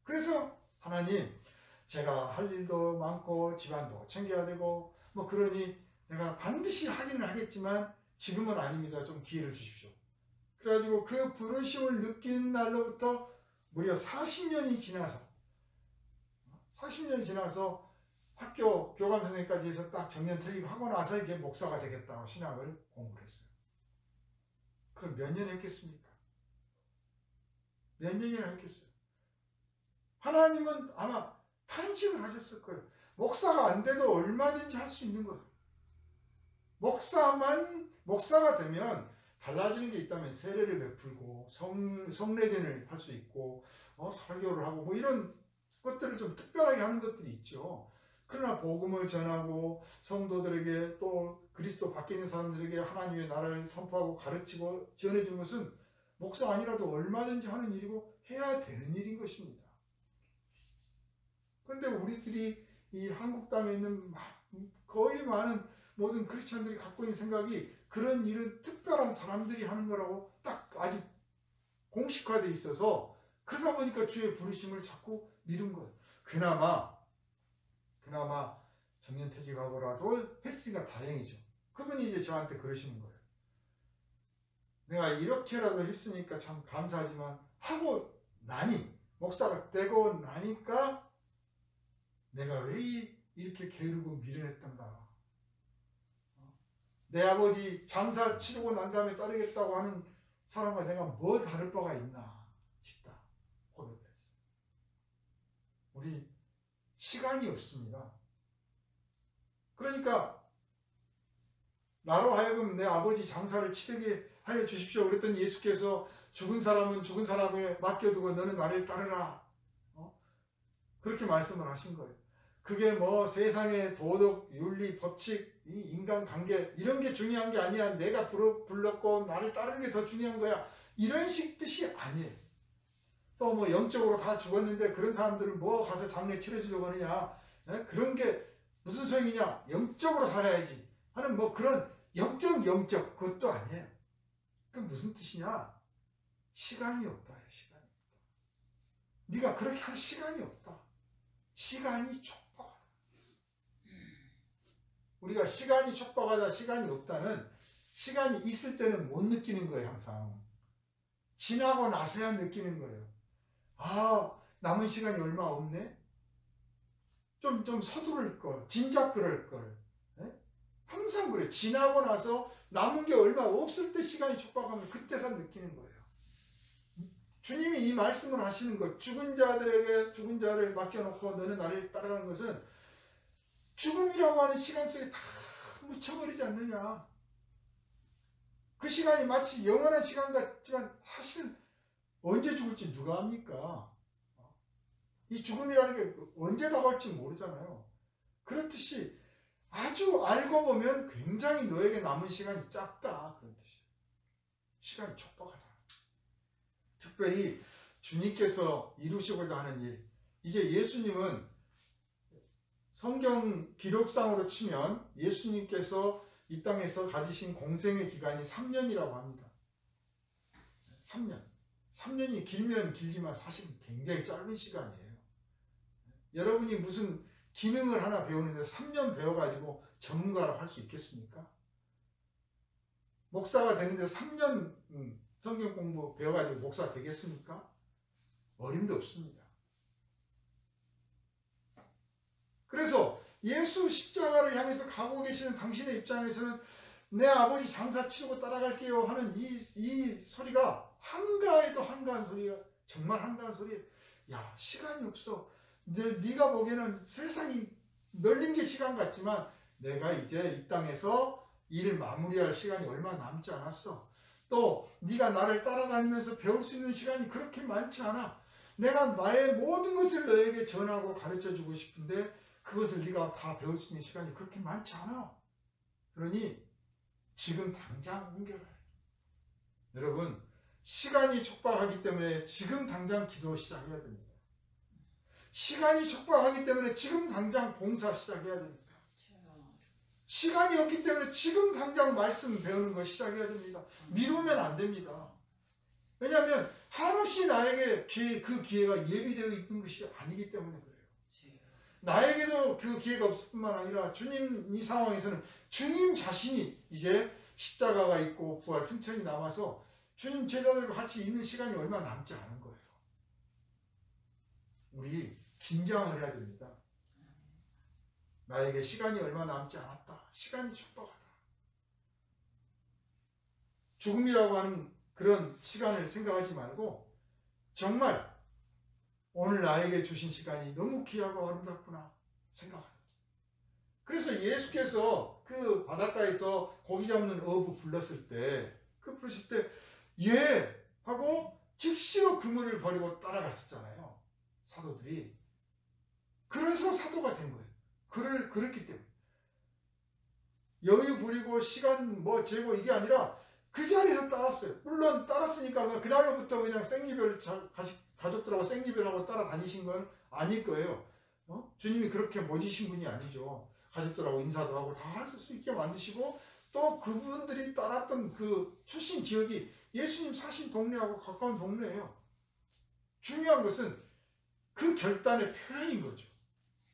그래서 하나님, 제가 할 일도 많고 집안도 챙겨야 되고 뭐 그러니 내가 반드시 하기는 하겠지만 지금은 아닙니다. 좀 기회를 주십시오. 그래가지고 그 부르심을 느낀 날로부터 무려 40년이 지나서 학교 교감 선생님까지 해서 딱 정년 퇴직하고 나서 이제 목사가 되겠다고 신학을 공부를 했어요. 그럼 몇 년 했겠습니까? 몇 년이나 했겠어요? 하나님은 아마 탄식을 하셨을 거예요. 목사가 안 돼도 얼마든지 할 수 있는 거예요. 목사가 되면 달라지는 게 있다면 세례를 베풀고 성례전을 할 수 있고 설교를 하고 뭐 이런 것들을 좀 특별하게 하는 것들이 있죠. 그러나 복음을 전하고 성도들에게 또 그리스도 밖에 있는 사람들에게 하나님의 나라를 선포하고 가르치고 전해주는 것은 목사 아니라도 얼마든지 하는 일이고 해야 되는 일인 것입니다. 그런데 우리들이 이 한국 땅에 있는 거의 많은 모든 크리스천들이 갖고 있는 생각이 그런 일은 특별한 사람들이 하는 거라고 딱 아주 공식화되어 있어서, 그러다 보니까 주의 부르심을 자꾸 미룬 거예요. 그나마 정년퇴직하고라도 했으니까 다행이죠. 그분이 이제 저한테 그러시는 거예요. 내가 이렇게라도 했으니까 참 감사하지만 하고 나니, 목사가 되고 나니까 내가 왜 이렇게 게으르고 미련했던가. 내 아버지 장사 치르고 난 다음에 따르겠다고 하는 사람과 내가 뭐 다를 바가 있나 싶다. 고백을 했어요. 우리 시간이 없습니다. 그러니까 나로 하여금 내 아버지 장사를 치르게 하여 주십시오. 그랬더니 예수께서 죽은 사람은 죽은 사람에 맡겨두고 너는 나를 따르라. 그렇게 말씀을 하신 거예요. 그게 뭐 세상의 도덕, 윤리, 법칙, 인간관계 이런 게 중요한 게 아니야. 내가 불렀고 나를 따르는 게 더 중요한 거야. 이런 식 뜻이 아니에요. 또 뭐 영적으로 다 죽었는데 그런 사람들은 뭐 가서 장례 치러주려고 하느냐. 그런 게 무슨 소용이냐. 영적으로 살아야지 하는 뭐 그런 영적 그것도 아니에요. 그럼 무슨 뜻이냐. 시간이 없다. 시간이 없다. 네가 그렇게 할 시간이 없다. 시간이 촉박하다. 우리가 시간이 촉박하다, 시간이 없다는 시간이 있을 때는 못 느끼는 거예요. 항상 지나고 나서야 느끼는 거예요. 아, 남은 시간이 얼마 없네. 좀 서두를 걸, 진작 그럴 걸. 네? 항상 그래. 지나고 나서 남은 게 얼마 없을 때 시간이 촉박하면 그때서 느끼는 거예요. 주님이 이 말씀을 하시는 것, 죽은 자들에게 죽은 자를 맡겨놓고 너는 나를 따라가는 것은 죽음이라고 하는 시간 속에 다 묻혀버리지 않느냐. 그 시간이 마치 영원한 시간 같지만 사실 언제 죽을지 누가 압니까? 이 죽음이라는 게 언제 다가올지 모르잖아요. 그렇듯이 아주 알고 보면 굉장히 너에게 남은 시간이 작다. 그런 뜻이에요. 시간이 촉박하다. 특별히 주님께서 이루시고자 하는 일. 이제 예수님은 성경 기록상으로 치면 예수님께서 이 땅에서 가지신 공생의 기간이 3년이라고 합니다. 3년. 3년이 길면 길지만 사실 굉장히 짧은 시간이에요. 여러분이 무슨 기능을 하나 배우는데 3년 배워가지고 전문가로 할 수 있겠습니까? 목사가 되는데 3년 성경 공부 배워가지고 목사 되겠습니까? 어림도 없습니다. 그래서 예수 십자가를 향해서 가고 계시는 당신의 입장에서는 내 아버지 장사 치르고 따라갈게요 하는 이 소리가 한가해도 한가한 소리가 정말 한가한 소리예요. 야, 시간이 없어. 네가 보기에는 세상이 널린 게 시간 같지만 내가 이제 이 땅에서 일을 마무리할 시간이 얼마 남지 않았어. 또 네가 나를 따라다니면서 배울 수 있는 시간이 그렇게 많지 않아. 내가 나의 모든 것을 너에게 전하고 가르쳐주고 싶은데 그것을 네가 다 배울 수 있는 시간이 그렇게 많지 않아. 그러니 지금 당장 옮겨라. 여러분, 시간이 촉박하기 때문에 지금 당장 기도 시작해야 됩니다. 시간이 촉박하기 때문에 지금 당장 봉사 시작해야 됩니다. 시간이 없기 때문에 지금 당장 말씀 배우는 거 시작해야 됩니다. 미루면 안 됩니다. 왜냐하면 한없이 나에게 그 기회가 예비되어 있는 것이 아니기 때문에 그래요. 나에게도 그 기회가 없을 뿐만 아니라 주님 이 상황에서는 주님 자신이 이제 십자가가 있고 부활 승천이 남아서 주님 제자들과 같이 있는 시간이 얼마 남지 않은 거예요. 우리 긴장을 해야 됩니다. 나에게 시간이 얼마 남지 않았다. 시간이 촉박하다. 죽음이라고 하는 그런 시간을 생각하지 말고 정말 오늘 나에게 주신 시간이 너무 귀하고 아름답구나 생각합니다. 그래서 예수께서 그 바닷가에서 고기 잡는 어부 불렀을 때 그 부르실 때 예! 하고 즉시로 그물을 버리고 따라갔었잖아요. 사도들이. 그래서 사도가 된 거예요. 그렇기 때문에. 여유 부리고 시간 재고 이게 아니라 그 자리에서 따랐어요. 물론 따랐으니까 그날로부터 그냥 생리별 가족들하고 생리별하고 따라다니신 건 아닐 거예요. 주님이 그렇게 모지신 분이 아니죠. 가족들하고 인사도 하고 다 할 수 있게 만드시고 또 그분들이 따랐던 그 출신 지역이 예수님 사신 동네하고 가까운 동네예요. 중요한 것은 그 결단의 표현인 거죠.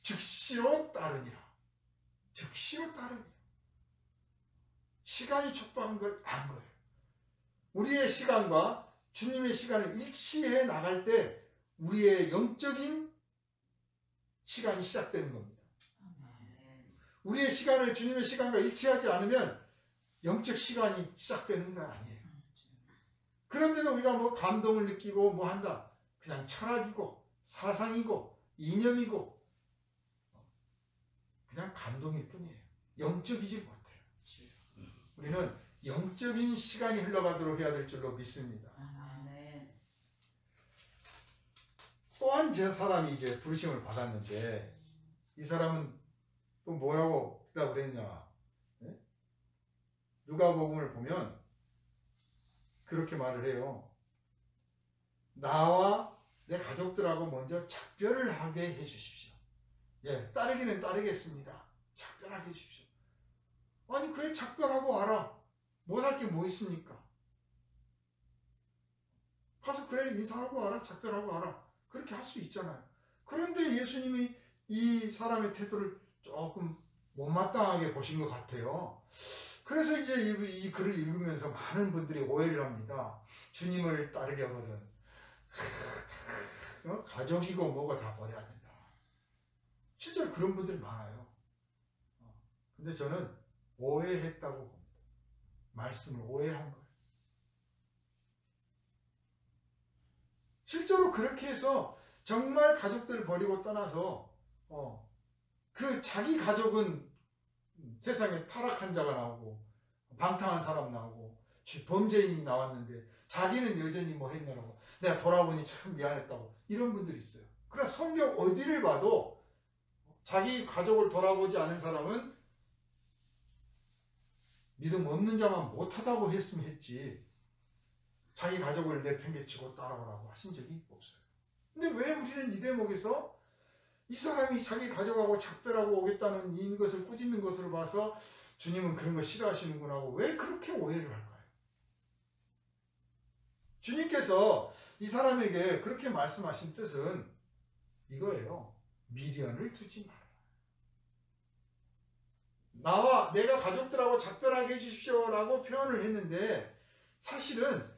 즉시로 따르니라. 즉시로 따르니라. 시간이 촉박한 걸 안 거예요. 우리의 시간과 주님의 시간을 일치해 나갈 때 우리의 영적인 시간이 시작되는 겁니다. 우리의 시간을 주님의 시간과 일치하지 않으면 영적 시간이 시작되는 건 아니에요. 그런데도 우리가 감동을 느끼고 한다. 그냥 철학이고 사상이고 이념이고 그냥 감동일 뿐이에요. 영적이지 못해요. 우리는 영적인 시간이 흘러가도록 해야 될 줄로 믿습니다. 또한 제 사람이 이제 부르심을 받았는데 이 사람은 또 뭐라고 대답을 했냐? 네? 누가복음을 보면 그렇게 말을 해요. 나와 내 가족들하고 먼저 작별을 하게 해 주십시오. 예, 따르기는 따르겠습니다. 작별하게 해 주십시오. 아니 그래 작별하고 와라. 못할 게 뭐 있습니까? 가서 그래 인사하고 와라. 작별하고 와라. 그렇게 할 수 있잖아요. 그런데 예수님이 이 사람의 태도를 조금 못마땅하게 보신 것 같아요. 그래서 이제 이 글을 읽으면서 많은 분들이 오해를 합니다. 주님을 따르려거든 가족이고 뭐고 다 버려야 된다. 실제로 그런 분들이 많아요. 근데 저는 오해했다고 봅니다. 말씀을 오해한 거예요. 실제로 그렇게 해서 정말 가족들을 버리고 떠나서 그 자기 가족은 세상에 타락한 자가 나오고 방탕한 사람 나오고 범죄인이 나왔는데 자기는 여전히 뭐 했냐고 내가 돌아보니 참 미안했다고 이런 분들이 있어요. 그러나 성경 어디를 봐도 자기 가족을 돌아보지 않은 사람은 믿음 없는 자만 못하다고 했으면 했지 자기 가족을 내팽개치고 따라오라고 하신 적이 없어요. 근데 왜 우리는 이 대목에서 이 사람이 자기 가족하고 작별하고 오겠다는 이것을 꾸짖는 것으로 봐서 주님은 그런 거 싫어하시는구나 하고 왜 그렇게 오해를 할까요? 주님께서 이 사람에게 그렇게 말씀하신 뜻은 이거예요. 미련을 두지 마라. 나와 내가 가족들하고 작별하게 해주십시오라고 표현을 했는데 사실은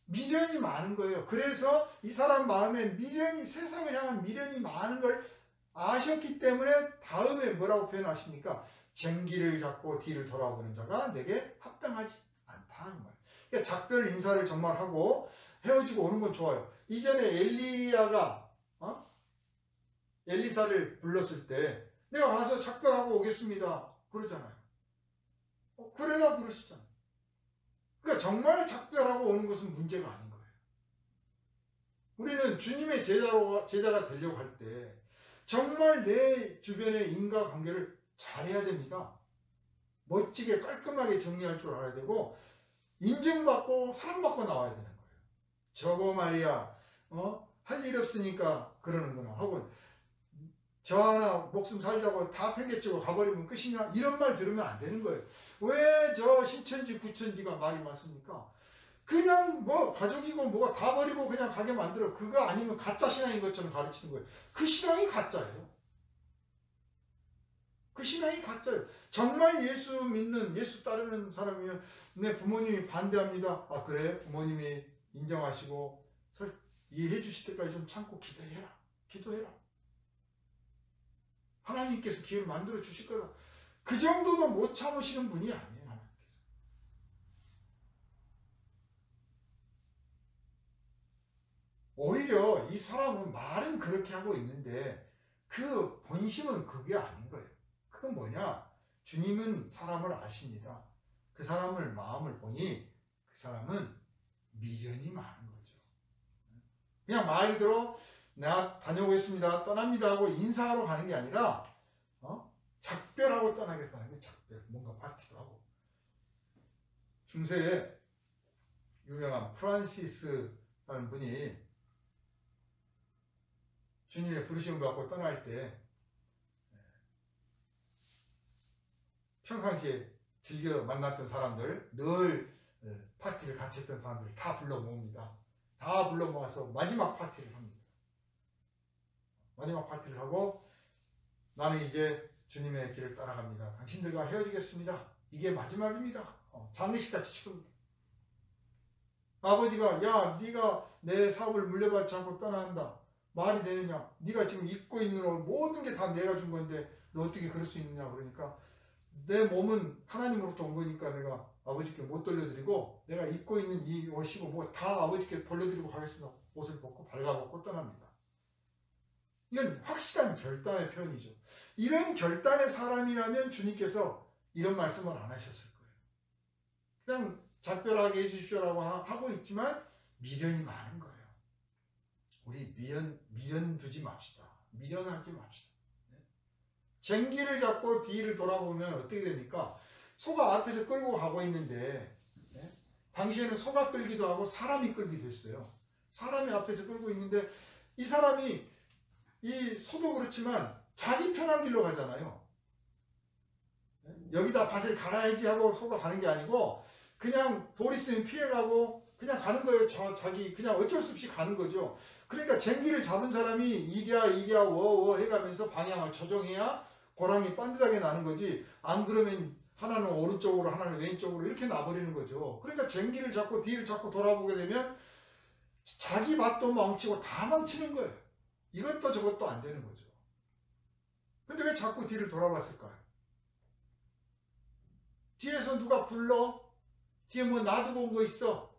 미련이 많은 거예요. 그래서 이 사람 마음에 미련이 세상을 향한 미련이 많은 걸 아셨기 때문에 다음에 뭐라고 표현하십니까? 쟁기를 잡고 뒤를 돌아보는 자가 내게 합당하지 않다는 거예요. 그러니까 작별 인사를 정말 하고 헤어지고 오는 건 좋아요. 이전에 엘리야가 엘리사를 불렀을 때 내가 가서 작별하고 오겠습니다 그러잖아요. 그래라 그러시잖아요. 그러니까 정말 작별하고 오는 것은 문제가 아닌 거예요. 우리는 주님의 제자가 되려고 할 때 정말 내 주변의 인과관계를 잘해야 됩니다. 멋지게 깔끔하게 정리할 줄 알아야 되고 인정받고 사랑받고 나와야 되는 거예요. 저거 말이야 할 일 없으니까 그러는구나 하고 저 하나 목숨 살자고 다 팽개치고 가버리면 끝이냐 이런 말 들으면 안 되는 거예요. 왜 저 신천지 구천지가 말이 많습니까? 그냥 뭐 가족이고 뭐가 다 버리고 그냥 가게 만들어. 그거 아니면 가짜 신앙인 것처럼 가르치는 거예요. 그 신앙이 가짜예요. 그 신앙이 가짜예요. 정말 예수 믿는 예수 따르는 사람이면 내 부모님이 반대합니다. 아 그래? 부모님이 인정하시고 이해해 주실 때까지 좀 참고 기도해라. 기도해라. 하나님께서 기회를 만들어 주실 거다. 그 정도도 못 참으시는 분이 아니에요. 하나님께서. 오히려 이 사람은 말은 그렇게 하고 있는데 그 본심은 그게 아닌 거예요. 그건 뭐냐? 주님은 사람을 아십니다. 그 사람을 마음을 보니 그 사람은 미련이 많은 거죠. 그냥 말 그대로 나 다녀오겠습니다. 떠납니다 하고 인사하러 가는 게 아니라 작별하고 떠나겠다는 게 작별. 뭔가 파티도 하고. 중세에 유명한 프란시스라는 분이 주님의 부르심을 받고 떠날 때 평상시에 즐겨 만났던 사람들, 늘 파티를 같이 했던 사람들 다 불러 모읍니다. 다 불러 모아서 마지막 파티를 합니다. 마지막 파티를 하고 나는 이제 주님의 길을 따라갑니다. 당신들과 헤어지겠습니다. 이게 마지막입니다. 장례식같이 치릅니다. 아버지가 야 네가 내 사업을 물려받지 않고 떠난다. 말이 되느냐. 네가 지금 입고 있는 옷 모든 게 다 내가 준 건데 너 어떻게 그럴 수 있느냐. 그러니까 내 몸은 하나님으로부터 온 거니까 내가 아버지께 못 돌려드리고 내가 입고 있는 이 옷이고 뭐 다 아버지께 돌려드리고 가겠습니다. 옷을 벗고 발가벗고 떠납니다. 이건 확실한 결단의 표현이죠. 이런 결단의 사람이라면 주님께서 이런 말씀을 안 하셨을 거예요. 그냥 작별하게 해주십시오라고 하고 있지만 미련이 많은 거예요. 우리 미련 두지 맙시다. 미련하지 맙시다. 쟁기를 잡고 뒤를 돌아보면 어떻게 됩니까? 소가 앞에서 끌고 가고 있는데 당시에는 소가 끌기도 하고 사람이 끌기도 했어요. 사람이 앞에서 끌고 있는데 이 사람이 이 소도 그렇지만 자기 편한 길로 가잖아요. 여기다 밭을 갈아야지 하고 소가 가는 게 아니고 그냥 돌 있으면 피해가고 그냥 가는 거예요. 자기 그냥 어쩔 수 없이 가는 거죠. 그러니까 쟁기를 잡은 사람이 이랴 워워 해가면서 방향을 조정해야 고랑이 반듯하게 나는 거지. 안 그러면 하나는 오른쪽으로 하나는 왼쪽으로 이렇게 놔버리는 거죠. 그러니까 쟁기를 잡고 뒤를 잡고 돌아보게 되면 자기 밭도 망치고 다 망치는 거예요. 이것도 저것도 안 되는 거죠. 근데 왜 자꾸 뒤를 돌아봤을까요? 뒤에서 누가 불러? 뒤에 뭐 놔두고 온 거 있어?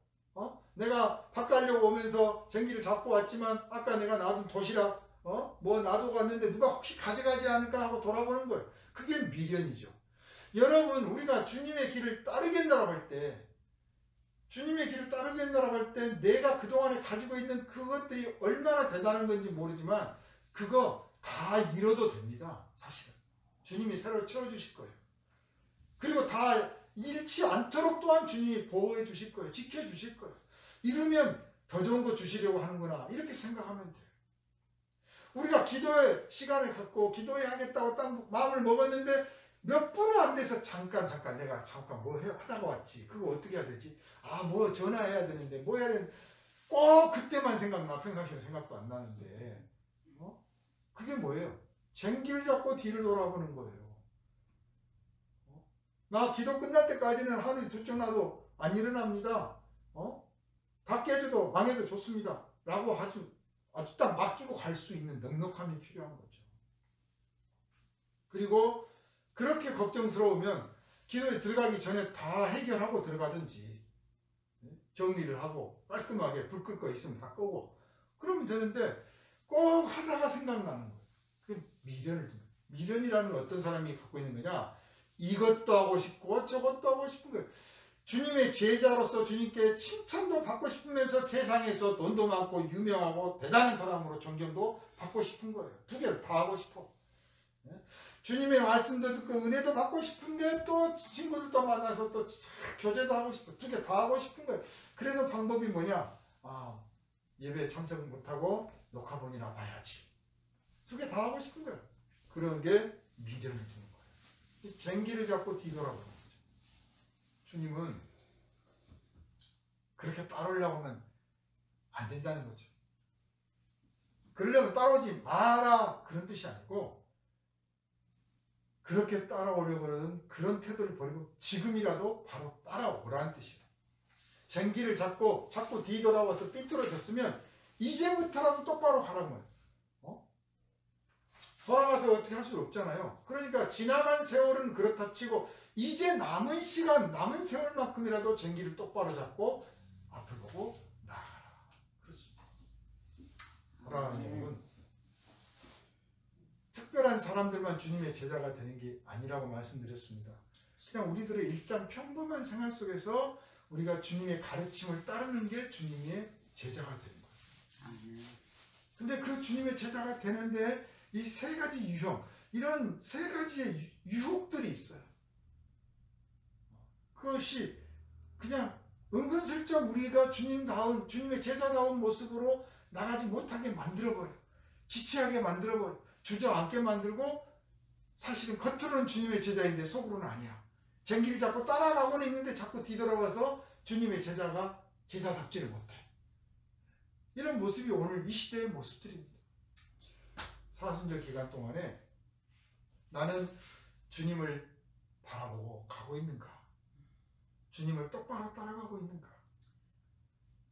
내가 밥 가려고 오면서 쟁기를 잡고 왔지만 아까 내가 놔둔 도시락 뭐 놔두고 갔는데 누가 혹시 가져가지 않을까 하고 돌아보는 거예요. 그게 미련이죠. 여러분, 우리가 주님의 길을 따르겠다라고 할 때, 주님의 길을 따르겠다라고 할 때 내가 그동안에 가지고 있는 그것들이 얼마나 대단한 건지 모르지만 그거 다 잃어도 됩니다. 사실은 주님이 새로 채워주실 거예요. 그리고 다 잃지 않도록 또한 주님이 보호해 주실 거예요. 지켜주실 거예요. 이러면 더 좋은 거 주시려고 하는구나, 이렇게 생각하면 돼요. 우리가 기도의 시간을 갖고 기도해야겠다고 딱 마음을 먹었는데 몇 분은 안 돼서 잠깐 내가 뭐 하다가 왔지, 그거 어떻게 해야 되지, 뭐 전화해야 되는데 뭐 해야 되는데 꼭 그때만 생각나. 평상시에 생각도 안 나는데 그게 뭐예요? 쟁기를 잡고 뒤를 돌아보는 거예요. 나 기도 끝날 때까지는 하늘이 두 쪽 나도 안 일어납니다. 다 깨져도 망해도 좋습니다 라고 아주 딱 맡기고 갈 수 있는 넉넉함이 필요한 거죠. 그리고 그렇게 걱정스러우면 기도에 들어가기 전에 다 해결하고 들어가든지, 정리를 하고 깔끔하게 불 끌 거 있으면 다 끄고 그러면 되는데 꼭 하다가 생각나는 거예요. 그게 미련이라는 건 어떤 사람이 갖고 있는 거냐, 이것도 하고 싶고 저것도 하고 싶은 거예요. 주님의 제자로서 주님께 칭찬도 받고 싶으면서 세상에서 돈도 많고 유명하고 대단한 사람으로 존경도 받고 싶은 거예요. 두 개를 다 하고 싶어. 주님의 말씀도 듣고 은혜도 받고 싶은데 또 친구들도 만나서 또 교제도 하고 싶어. 두 개 다 하고 싶은 거예요. 그래서 방법이 뭐냐, 예배에 참석 못하고 녹화본이나 봐야지. 두 개 다 하고 싶은 거예요. 그런 게 미련을 주는 거예요. 쟁기를 잡고 뒤돌아보는 거죠. 주님은 그렇게 따르려고 하면 안 된다는 거죠. 그러려면 따라오지 마라, 그런 뜻이 아니고 그렇게 따라오려고 하는 그런 태도를 버리고 지금이라도 바로 따라오라는 뜻이에요. 쟁기를 잡고 자꾸 뒤돌아와서 삐뚤어졌으면 이제부터라도 똑바로 가라는 거예요. 돌아가서 어떻게 할 수 없잖아요. 그러니까 지나간 세월은 그렇다 치고 이제 남은 시간, 남은 세월만큼이라도 쟁기를 똑바로 잡고 앞을 보고 나아가라. 그렇습니다. 하나님은 특별한 사람들만 주님의 제자가 되는 게 아니라고 말씀드렸습니다. 그냥 우리들의 일상 평범한 생활 속에서 우리가 주님의 가르침을 따르는 게 주님의 제자가 되는 거예요. 근데 그 주님의 제자가 되는데 이 세 가지 유형, 이런 세 가지의 유혹들이 있어요. 그것이 그냥 은근슬쩍 우리가 주님다운, 주님의 제자다운 모습으로 나가지 못하게 만들어버려요. 지체하게 만들어버려요. 주저앉게 만들고, 사실은 겉으로는 주님의 제자인데 속으로는 아니야. 쟁기를 잡고 따라가고는 있는데 자꾸 뒤돌아와서 주님의 제자가 제자답지를 못해. 이런 모습이 오늘 이 시대의 모습들입니다. 사순절 기간 동안에 나는 주님을 바라보고 가고 있는가? 주님을 똑바로 따라가고 있는가?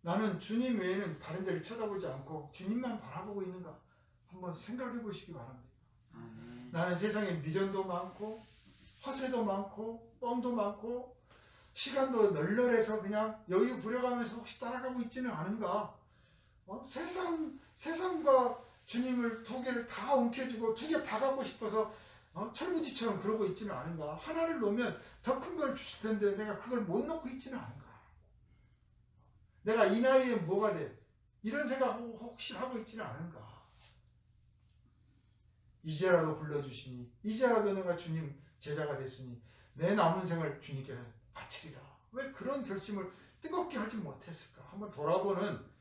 나는 주님 외에는 다른 데를 쳐다보지 않고 주님만 바라보고 있는가? 한번 생각해 보시기 바랍니다. 나는 세상에 미련도 많고 허세도 많고 뻥도 많고 시간도 널널해서 그냥 여유 부려가면서 혹시 따라가고 있지는 않은가? 세상과 주님을 두 개를 다 움켜쥐고 두 개 다 갖고 싶어서 철부지처럼 그러고 있지는 않은가? 하나를 놓으면 더 큰 걸 주실 텐데 내가 그걸 못 놓고 있지는 않은가? 내가 이 나이에 뭐가 돼? 이런 생각 혹시 하고 있지는 않은가? 이제라도 불러주시니, 이제라도 내가 주님 제자가 됐으니 내 남은 생을 주님께 바치리라. 왜 그런 결심을 뜨겁게 하지 못했을까? 한번 돌아보는,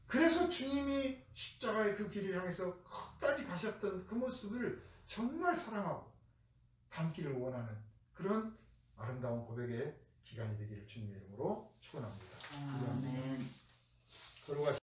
그래서 주님이 십자가의 그 길을 향해서 끝까지 가셨던 그 모습을 정말 사랑하고 담기를 원하는 그런 아름다운 고백의 기간이 되기를 주님의 이름으로 축원합니다. 아멘. 걸어가시